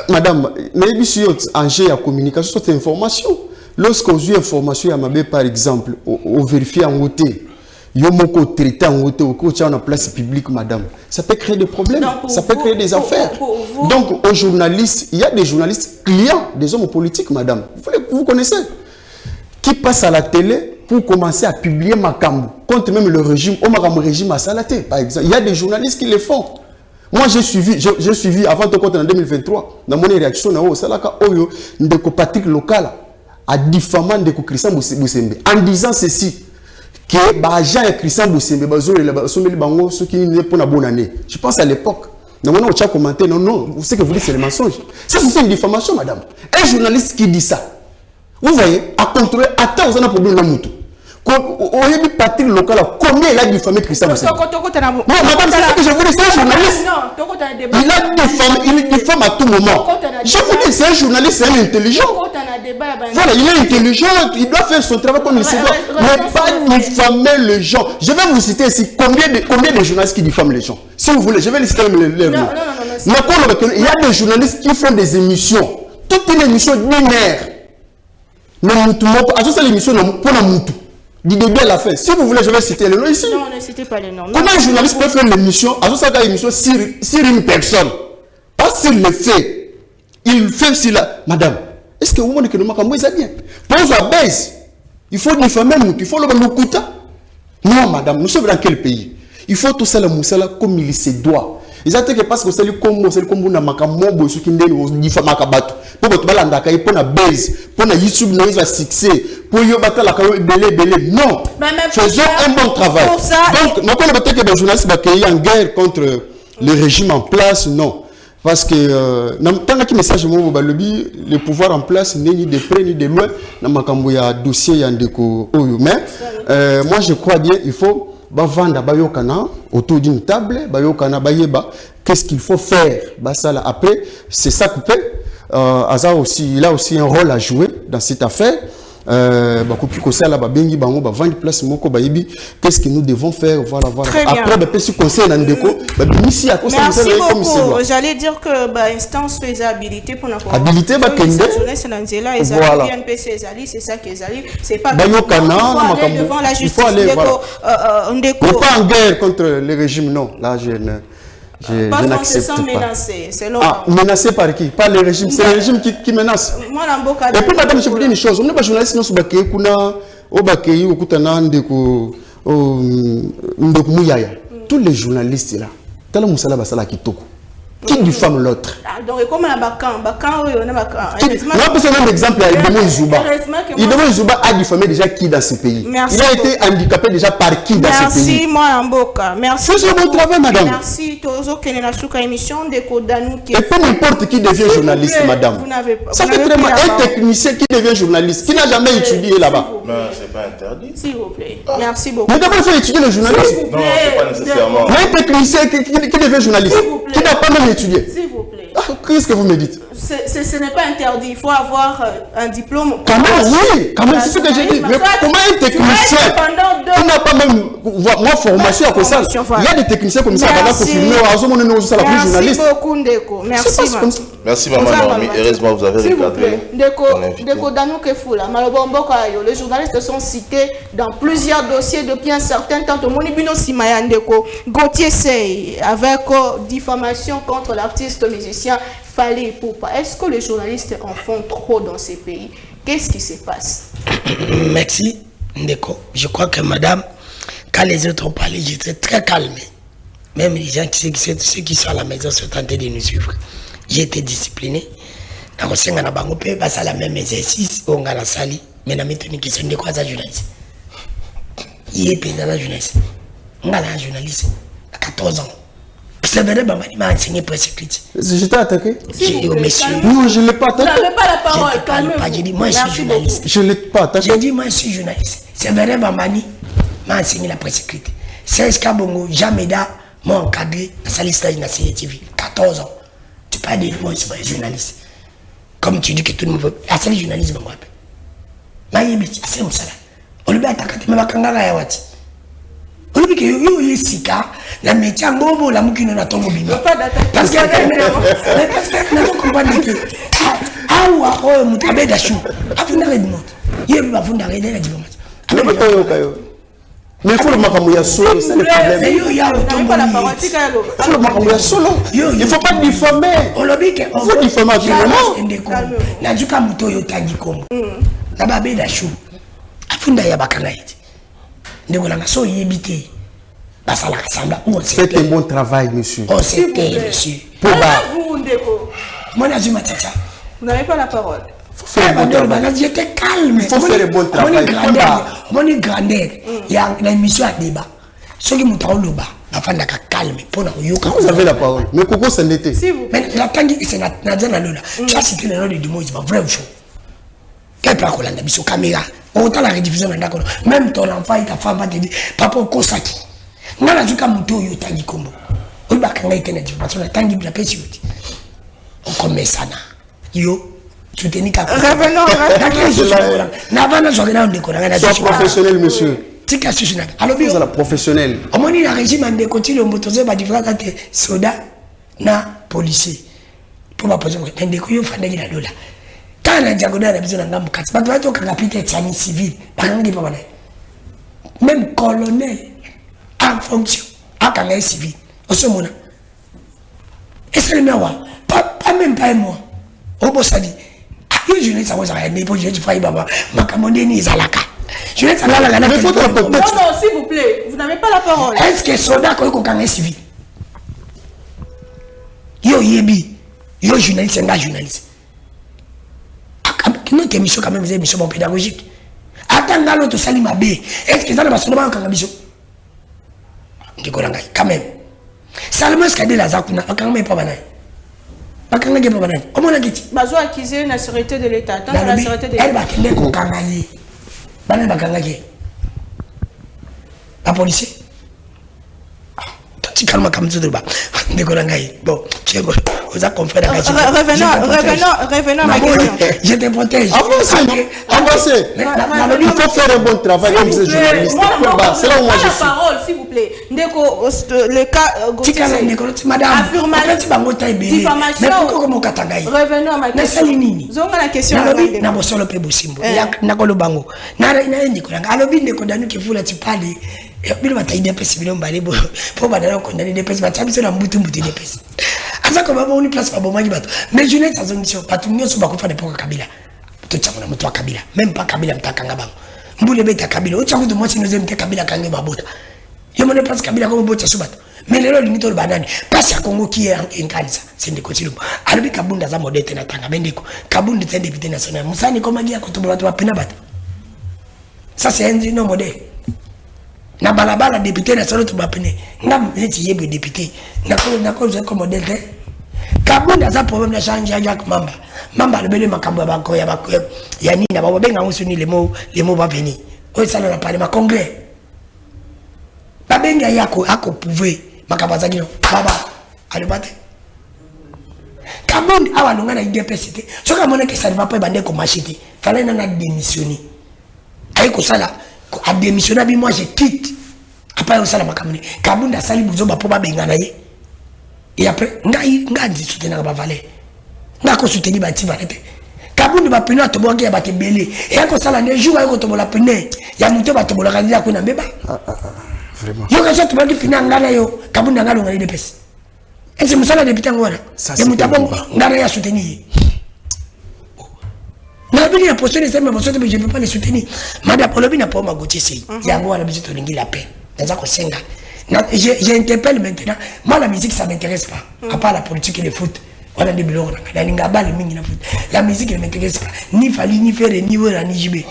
S4: Madame, mais si en jeu à communication, c'est information. Lorsqu'on a information, par exemple, on vérifie en hauteur. Yomoko traité en hauteur, on a place publique, madame. Ça peut créer des problèmes, ça peut créer des affaires. Donc, aux journalistes, il y a des journalistes clients des hommes politiques, madame. Vous connaissez qui passent à la télé pour commencer à publier Makambu contre même le régime, au régime à Salaté, par exemple. Il y a des journalistes qui le font. Moi, j'ai suivi avant de compte en 2023, dans mon réaction, de Patrick Local à diffamant de Christian Boussembe. En disant ceci, que l'agent de Christian Boussembe, ceux qui n'est pas une bonne année. Je pense à l'époque. Non, on a commenté, non, vous savez que vous dites c'est le mensonge. Ça, c'est une diffamation, madame. Un journaliste qui dit ça, vous voyez, à contrôler, attends, vous avez un problème dans le mouton. On a dit Patrick Local, combien il a diffamé Christian Boussembe? Non, madame, c'est ce que je vous dis, c'est un journaliste. Il diffame à tout moment. Je vous dis, c'est un journaliste, c'est un intelligent. Voilà, il est intelligent, il doit faire son travail comme il se doit. Mais pas diffamer les gens. Je vais vous citer ici combien de journalistes qui diffament les gens. Si vous voulez, je vais les citer les noms. Il y a des journalistes qui font des émissions. Toute une émission binaire. C'est l'émission pour la moutou. du début à la fin. Si vous voulez, je vais citer les noms ici.
S2: Non, ne citez pas les noms.
S4: Comment un journaliste peut faire une émission, une émission sur une personne, pas sur le fait. Il fait sur la... Madame, est-ce que vous voulez que nous marquons ça bien? Pose la baisse. Il faut diffamer nous, il faut le nous. Non, madame, nous sommes dans quel pays? Il faut tout ça, comme il se doit. Ils ont dit que parce que c'est le combo, na makamobo, ce qui est diffamé à Bato. Pour que tu aies pour la base, pour la YouTube, nous avons succès, pour y avoir la carrière belé. Non, faisons un bon travail. Donc, nous avons peut-être que les journalistes sont en guerre contre le régime en place, non. Parce que, tant que message le pouvoir en place n'est ni de près ni de loin, il y a un dossier, mais moi je crois bien, il faut vendre autour d'une table, qu'est-ce qu'il faut faire. Après, c'est ça coupé. Il a aussi un rôle à jouer dans cette affaire. Qu'est-ce que nous devons faire? Voilà. Après, si conseil
S2: merci beaucoup. J'allais dire que instance faisabilité pour notre
S4: habilité
S2: voilà. C'est ça qui est c'est pas devant la justice.
S4: Pas en guerre contre le régime, non. Là, je n'accepte pas. Menacé par qui? Par le régime. C'est le régime qui menace. Et puis, madame, je vous dis une chose. On n'est pas journaliste, nous sommes tous les journalistes là, qui diffame l'autre.
S2: Donc, comme un bacan,
S4: on peut donner un exemple à Idemo Izuba. Idemo Izuba a diffamé déjà qui dans ce pays?
S2: Merci.
S4: Il a été handicapé déjà par qui dans ce pays?
S2: Merci, moi, Mboka. Merci.
S4: C'est bon travail, madame.
S2: Merci. Et
S4: peu n'importe qui devient journaliste, madame. Ça fait très mal. Un technicien qui devient journaliste, qui n'a jamais étudié là-bas.
S3: Non, c'est pas interdit.
S2: S'il vous plaît. Merci beaucoup.
S4: Mais d'abord, il faut étudier le journalisme.
S3: Non, c'est pas nécessairement.
S4: Mais un technicien qui devient journaliste, qui n'a pas même étudié.
S2: S'il vous plaît.
S4: Qu'est-ce que vous me dites?
S2: Ce n'est pas interdit. Il faut avoir un diplôme.
S4: Quand même, oui. Quand même, c'est ce que j'ai dit. Mais comment un technicien qui n'a pas même moi formation à ça? Il y a des techniciens comme ça qui vont filmer.
S2: Merci beaucoup, Ndeko. Merci.
S3: Merci, maman Naomi. Heureusement, vous avez regardé.
S2: Ndeko Danou Kefula. Les journalistes sont cités dans plusieurs dossiers depuis un certain temps. Monibino Simaya Ndeko. Gauthier Sey avec diffamation contre l'artiste musicien Fally Ipupa. Est-ce que les journalistes en font trop dans ces pays? Qu'est-ce qui se passe?
S5: Merci, Ndeko. Je crois que madame, quand les autres ont parlé, j'étais très calme. Même les gens ceux qui sont à la maison sont tentés de nous suivre. J'ai été discipliné. Dans le la même exercice, on a la sali, mais dans mes qui sont de quoi ça journaliste. Il est payé dans la journaliste. On a un journaliste à 14 ans. C'est vrai, il m'a enseigné presse écrite.
S4: Je t'ai attaqué?
S5: Monsieur.
S4: Non, je ne l'ai pas attaqué.
S2: Vous n'avez pas la parole.
S5: J'ai dit, moi je suis journaliste.
S4: Je ne l'ai pas attaqué.
S5: J'ai dit, moi je suis journaliste. C'est vrai, Bamani m'a enseigné la presse écrite. C'est ce Kabongo, Jameda m'a encadré dans sa liste de la CTV. 14 ans. Tu parles de moi, je suis journaliste. Comme tu dis que tout le monde veut. Ah, c'est le journalisme, moi. C'est mon salaire. On lui a attaqué, mais Bakangara Yawati. On lui a dit que yo est sika, la métier en gros, la moukine n'a tombe bima. Parce que, n'a pas compris que. Ah, ou Moutabe Dachou. A fondé la demande. Il va fondé la demande.
S4: Mais il faut le makamouya solo, c'est le problème. Il ne faut pas diffamer. Il faut diffamer à tout moment.
S5: Najuka Mutoyo Tangi Kombo. Nababe Dachou. Afunda ya Bakanaïti. Ndegolanga so yebité. Basala Kassamba.
S4: Faites un bon travail, monsieur.
S5: Oh, c'était, monsieur.
S2: Pour vous, Ndeko.
S5: Moi, Nazuma Tata.
S2: Vous n'avez pas la parole.
S4: Faire un bon travail.
S5: J'étais calme.
S4: Il faut faire un bon travail.
S5: Mon grandeur, il y a une émission à débat. Ceux qui m'ont dit, calme.
S4: Vous avez la parole. Mais Coco, c'est l'été.
S5: Mais la tangi, c'est Nadjana Lola. Tu as cité le nom de Dumo, c'est pas vrai ou faux. Quel plan qu'on a mis sur caméra? Autant la rediffusion, même ton enfant et ta femme va te dire, papa, Kosaki. Moi, la Zuka Muto, yo tangi kombo. On va quand même tenir, parce que la tangi, la paix, on commence ça. Yo.
S2: Revenons.
S4: Sois professionnel, monsieur.
S5: Alors,
S4: vous êtes professionnel.
S5: On dit la régime de continuer à différence entre soda et policier. Pour ma position, je vais vous faire des dollars. Quand on a diagonale, on a besoin d'un capitaine civil. colonel en fonction à Kangaï civil. Au ce moment. Et c'est le mien, pas même pas moi. Au bout, ça dit. Je ne sais pas si je vais faire ma commande ni Zalaka. Je ne sais pas la
S2: non, s'il vous plaît, vous n'avez pas la parole.
S5: Est-ce que soldat qu'on est civil? Yo yebi, yo journaliste, c'est un journaliste. Notre émission quand même, c'est une émission pédagogique. Attends, l'autre salim à B. Est-ce que ça ne va pas se faire quand même. Seulement ce qu'a dit la Zakuna, quand même pas banal. Pas quand même pas banal. Comment on a dit?
S2: Bazo a acquisé la sécurité de l'État. Tant que la sécurité de l'État.
S5: Elle va qu'elle est kangaye. Banal va kangaye. La policier. Tu calmes comme ça de bas. Bon, tu es bon. Vous avez compris. Revenons à ma question. Je te protège.
S4: Avancez. Il faut faire un bon travail comme ces journalistes. C'est là où moi je suis.
S2: La parole, s'il vous plaît. Le cas
S5: madame.
S2: Diffamation. Revenons à ma question. Zonga la question.
S5: Na bosolo pe bosimbo. Na kolo bango. Na ndi ko nga. Alobi ndeko danu ke vula tipale. Bino bataide pesi bino mbale bo. Po badala ko ndani de pesi batabisa na mbutu de pesi. Asa ko baba oni place pa bomangi bato. Mais je n'ai pas mission. Patu nyoso bakufa de poka Kabila. To tshakona mutu wa Kabila. Même pas Kabila mtakanga bango. Mbule beta Kabila. O tshako de moi sinoze mte Kabila kange babota. Yo mone place Kabila ko bota subato. Mais lelo limito banani. Pasi ya Kongo qui est en kanisa. Sende ko tshilumba. Alibi kabunda za modete na tanga bendeko. Kabunda tende député national. Musani ko magia ko to bato wa pena bata. Ça c'est un no modèle. Na balabala député national to bapene. Ngam neti yebe député. Na ko je comme modèle. Kabunda za problème na change ya Mamba. Mamba le bele makambo banko ya bako ya nini na baba benga usuni les mots va venir. O ça na parler ma congrès. Babenga yako ako pouvoir makamba za kino. Baba alibate. Kabunda awa longa na IDPCT. Soka mona que ça ne va pas bande ko machiti. Fallait na démissionner. Ayi ko sala a démissionné bi moi je quitte. Après on sala makamuni. Kabunda sali buzo ba po ba benga na ye. Et après, nga dit soutenir ba valer. Nga ko soutenir ba ti valete. Kabundu ba pena to bonge ba te belé. Et ko sala ne jour ko to la pene. Ya muto ba to bola kandia ko na mbeba.
S4: Vraiment.
S5: Yo ka soto ba ki pina ngala yo. Kabundu ngalo ngali de pesi. Et c'est musala de pitango wana. Ya muto bon ngara ya soutenir. Na bini ya poster les mêmes je ne peux pas les soutenir. Madame Polobi na pas ma gotier c'est. Ya ngwa na bizito lingi la paix. Dans ko senga. J'interpelle maintenant. Moi, la musique, ça ne m'intéresse pas. À part la politique et le foot. On a des blogs. La musique ne m'intéresse pas. Ni Fali, ni Ferré, ni Wera, ni Jibé.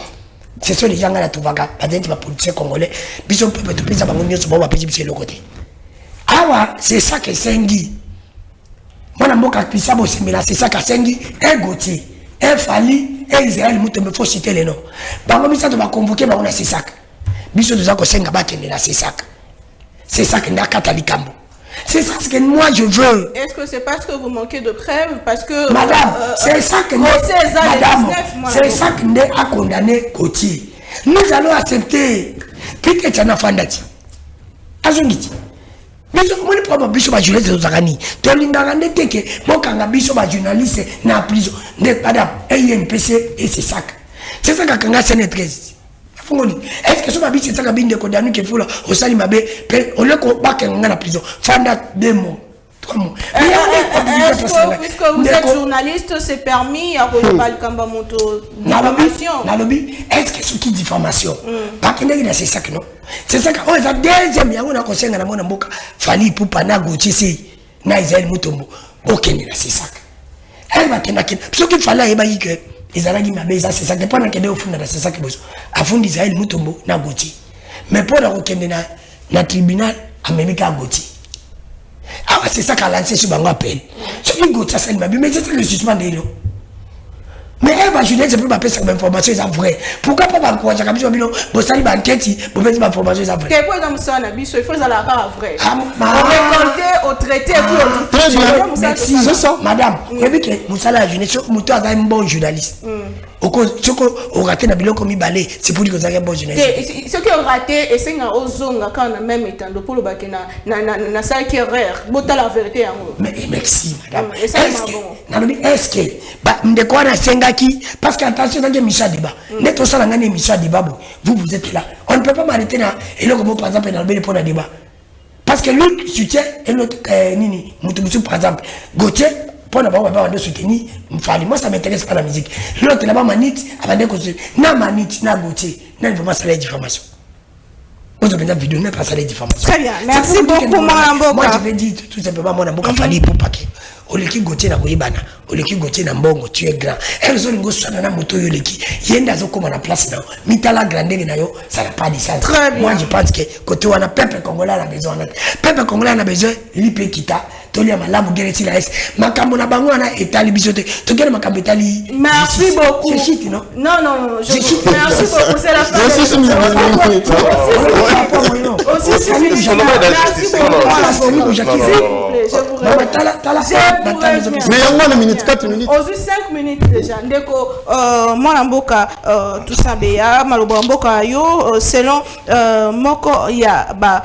S5: Ce sont les gens qui ont tout vaga. Pas d'être politicien congolais. Bison peut être plus à Bangonio, c'est bon, on va payer le côté. Ah, c'est ça que Sengi. Moi, c'est ça que Sengi. Un Gauthier, un Fali, un Israël, il faut citer les noms. Bango, ça va convoquer, on a ces sacs. Bison, nous avons Senga Baken, il a ces sacs. C'est ça que Nakatalikambo. C'est ça que moi je veux.
S2: Est-ce que c'est parce que vous manquez de preuves? Parce que.
S5: Madame, c'est ça que Madame, c'est ça que nous a condamné Gauthier. Nous allons accepter. Peut-être qu'il y a un fandati. Azongiti. Mais comment on peut pas biso ba journaliste aux Arani? Tu as l'indagande que moi quand biso ba journaliste na prison. Madame, INPC et c'est ça. C'est ça que quand c'est 13. Est-ce que ce que c'est ça que condamné que faut au sali mabe au lieu qu'on bat qu'on a la prison fanda 2 mois 3 mois.
S2: Puisque vous êtes journaliste, c'est permis à Rolobal Kamba Moto
S5: diffamation. Est-ce que ce qui diffamation pas que c'est ça que non c'est ça que oh ça deuxième yango na conseil na mona mboka fali pupa na Gauthier c'est na Israël Mutombo OK c'est ça elle va kena ce qu'il fallait eba que les Arabes m'abaissent, c'est ça que pendant que des au fond c'est ça que besoin. À fond d'Israël Mutombo na Gauthier. Mais pour la requête na tribunal à même qu'à Gauthier. Ah c'est ça qu'a lancé sur bango appel. Ce qui Gauthier ça m'a mais c'est le suspend de l'eau. Mais elle va jouer c'est pour pas passer information c'est vrai. Pourquoi pas encourager comme ça bino bo sali ba enquête bo mettre information c'est vrai.
S2: Quel point dans ça na biso il faut ça la rare vrai. On récolter au traité pour
S5: c'est ça madame. Et puis que Moussala jeunesse moto a un bon journaliste. au raté na biloko mibale c'est pour dire que ça est bon journaliste
S2: ce qui est raté et c'est nga ozonga quand on même étant de pour le bac na ça qui erreur bota la vérité en
S5: mais merci madame
S2: est-ce
S5: que ba ndeko na sengaki parce que attention dans Michel Débat neto sala ngane Michel Débat vous êtes là on ne peut pas m'arrêter là et là comme par exemple dans le pour débat parce que l'autre soutient et l'autre nini Mutubusu par exemple Gauthier pour ne pas soutenir moi ça m'intéresse pas la musique l'autre là-bas manite avant de na manite na Gauthier n'a vraiment ça la diffamation vous avez une vidéo n'est pas ça la diffamation
S2: très bien merci beaucoup
S5: moi je vais dire tout simplement moi n'amboka fali pour paquet oleki Gauthier na koyebana oleki Gauthier na mbongo tu es grand elles ont ngo sana na moto yo leki yenda zokoma na place na mitala grandeur na yo ça n'a pas de sens moi je pense que côté wana peuple congolais a besoin peuple congolais a besoin lipe kita toli malamu gereti la es makambo na bango na etali bisote to gere makambo etali
S2: merci beaucoup
S5: je chite non
S2: merci beaucoup c'est la fin
S4: mais il y a 1 minute 4 minutes
S2: aux 5 minutes déjà ndeko mwana mboka tout ça beya maloba mboka yo selon moko ya ba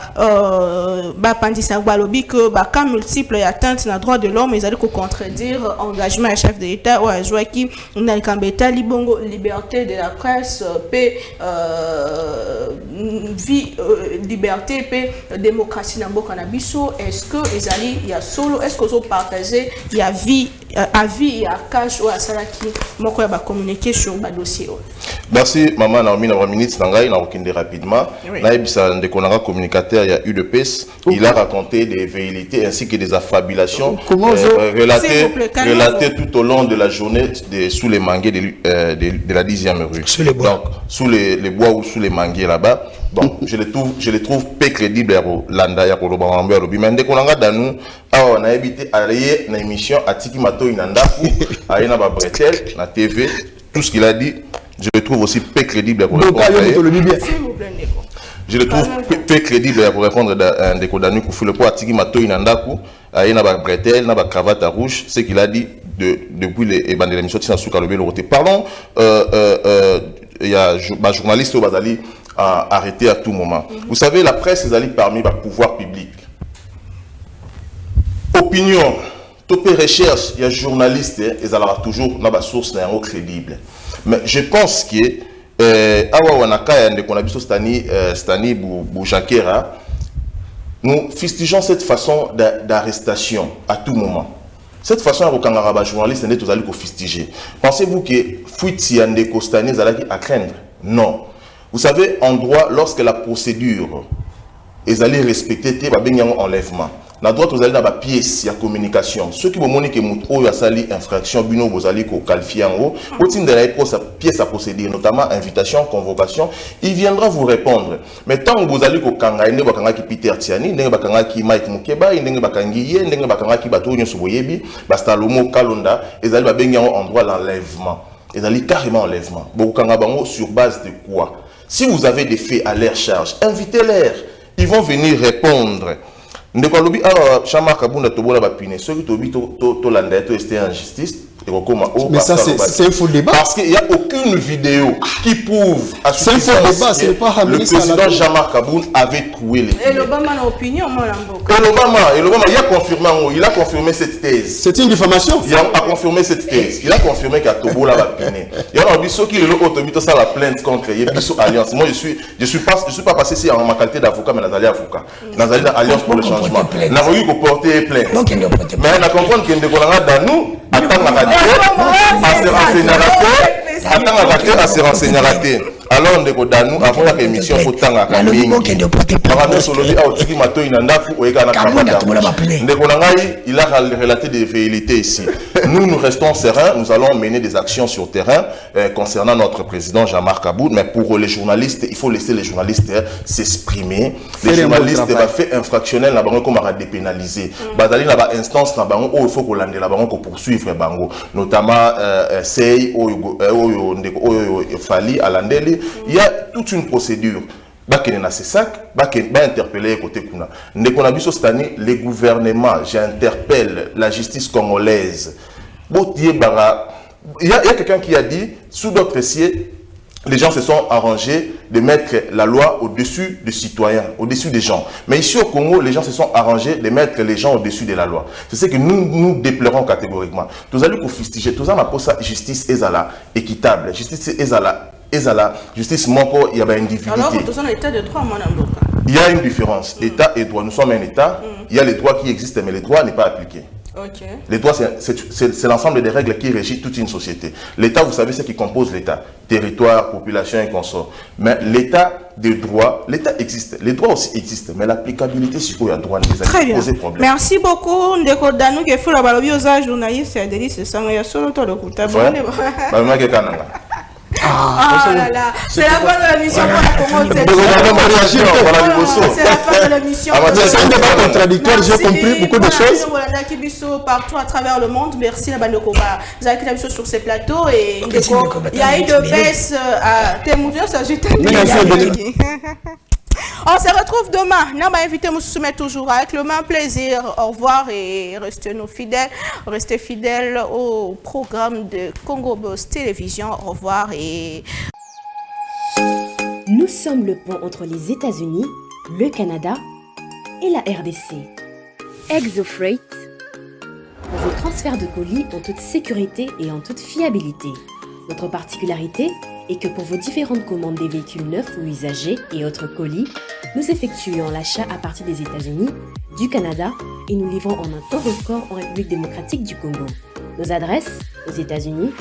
S2: pandisa balobi que ba cas multiple et atteinte na droit de l'homme ils allaient contredire engagement à chef de l'État ou à Joaki na kambeta libongo liberté de la presse paix vie liberté paix démocratie na mboka na biso est-ce que ils allaient il y a solo est-ce que vous partagez il y a vie avis et à cash ou à salaki moko ya ba communiquer sur ba dossier.
S3: Merci maman Naomi na minutes nangai na okinde rapidement na ebisa ndeko nanga communicateur ya UDPS il a raconté des velléités ainsi que des affabulations relatées tout au long de la journée sous les manguiers de la 10e rue. Donc sous les bois ou sous les manguiers là-bas. Bon, je les trouve peu crédibles landa ya koloba mambo ya lobi mais ndeko nanga danu awa na ebité allié na émission atiki mato inandaku ayena ba bretel na TV tout ce qu'il a dit je le trouve aussi peu crédible pour répondre. Je le trouve peu crédible pour répondre à ndeko danu kufule pour atiki mato inandaku ayena ba bretel na ba cravate rouge ce qu'il a dit depuis les bandes de l'émission tina suka lobi loroté. Parlons il y a ba journaliste au bazali à arrêter à tout moment. Vous savez, la presse est allée parmi le pouvoir public. Opinion, toutes les recherches, il y a journalistes, ils ont toujours une source crédible. Mais je pense que nous fustigeons cette façon d'arrestation à tout moment. Cette façon de journaliste, nous allons fustiger. Pensez-vous que fuite yande Kostani à craindre? Non. Vous savez, en droit, lorsque la procédure est allée respecter, il y a un enlèvement. Dans le droit, vous allez dans la pièce, il y a communication. Ceux qui vont moniquer que vous avez infraction, vous allez qualifier en haut. Au titre de la pièce à procéder, notamment invitation, convocation, il viendra vous répondre. Mais tant que vous allez au Kangaïne, vous allez Peter Tiani, vous allez Mike Mukeba, vous allez Kangiye, vous allez Batounyo Suboyebi, Bastalomo Kalonda, vous allez baigner en droit l'enlèvement. Vous allez carrément enlèvement. Vous sur base de quoi? Si vous avez des faits à leur charge, invitez-les. Ils vont venir répondre. Ndekolobi Jean-Marc Kabunda tobola bapine. Ceux qui tobi to landa to rester en justice.
S4: Mais ça c'est un faux débat.
S3: Parce qu'il n'y a aucune vidéo qui prouve à ce
S4: que
S3: le président Jean-Marc Kabunda avait trouvé les.
S2: Et l'Obama a opinion, moi
S3: l'Amboka. Et l'Obama, il a confirmé cette thèse.
S4: C'est une diffamation.
S3: Il a confirmé cette thèse. Il a confirmé qu'il y a Tobola Bapine. Il y a un biso qui est le automite ça la plainte contre Biso Alliance. Moi je suis pas passé ici en ma qualité d'avocat mais dans avocat. Dans l'Alliance pour le changement. N'a pas eu que porter plainte. Mais on a compris que dans nous attends à se renseigner à rater. Alors on décode nous avant la émission faut tant à Camille. Il a relaté des velléités ici. Nous restons sereins, nous allons mener des actions sur terrain concernant notre président Jean-Marc Kabunda. Mais pour les journalistes, il faut laisser les journalistes s'exprimer. Les journalistes ont fait infractionnel, comme à dépénaliser. Bazali n'a pas instance, il faut qu'on l'ande là-bas, qu'on poursuive notamment Sey, Fali, Alandeli. Il y a toute une procédure. Interpeller côté Kuna. Les gouvernements, j'interpelle la justice congolaise. Il y a quelqu'un qui a dit, sous d'autres cieux, les gens se sont arrangés de mettre la loi au-dessus des citoyens, au-dessus des gens. Mais ici au Congo, les gens se sont arrangés de mettre les gens au-dessus de la loi. C'est ce que nous déplorons catégoriquement. Tous allons pour fustiger, tous allons pour ça justice ezala équitable, justice ezala justice moko il y a une individualité.
S2: Alors, nous sommes l'état de droit, mon amour.
S3: Il y a une différence, État et droit. Nous sommes un État, il y a les droits qui existent, mais les droits n'est pas appliqué.
S2: Okay.
S3: Les droits, c'est l'ensemble des règles qui régissent toute une société. L'État, vous savez, c'est qui compose l'État. Territoire, population et consorts. Mais l'État des droits, l'État existe. Les droits aussi existent. Mais l'applicabilité sur quoi il y a droit,
S2: très bien.
S3: Poser problème.
S2: Merci beaucoup. Ndeko Danou, qui fait la balobiosa journaliste, c'est délice, ça m'a solo toi le coup. Ah là là, c'est la fin de l'émission pour la commenter. C'est la fin de l'émission.
S4: C'est un débat contradictoire, j'ai compris beaucoup de choses.
S2: Partout à travers le monde. Merci la bande Koba. Vous avez quelque chose sur ces plateaux et il y a eu de baisse à Témoudien, ça j'ai On se retrouve demain. Nous allons inviter nous soumettre toujours avec le même plaisir. Au revoir et restez nous fidèles. Restez fidèles au programme de Congo Boss Télévision. Au revoir et...
S1: Nous sommes le pont entre les États-Unis, le Canada et la RDC. ExoFreight, vos transferts de colis en toute sécurité et en toute fiabilité. Notre particularité est que pour vos différentes commandes des véhicules neufs ou usagés et autres colis, nous effectuons l'achat à partir des États-Unis, du Canada et nous livrons en un temps record en République démocratique du Congo. Nos adresses aux États-Unis,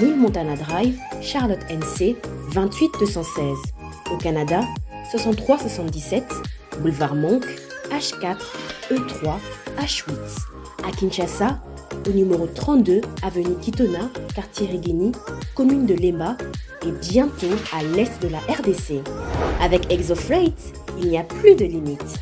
S1: 1000 Montana Drive, Charlotte NC, 28216. Au Canada, 6377, Boulevard Monk, H4, E3, H8. À Kinshasa, au numéro 32, avenue Kitona, quartier Rigini, commune de Lemba et bientôt à l'est de la RDC. Avec ExoFreight, il n'y a plus de limites.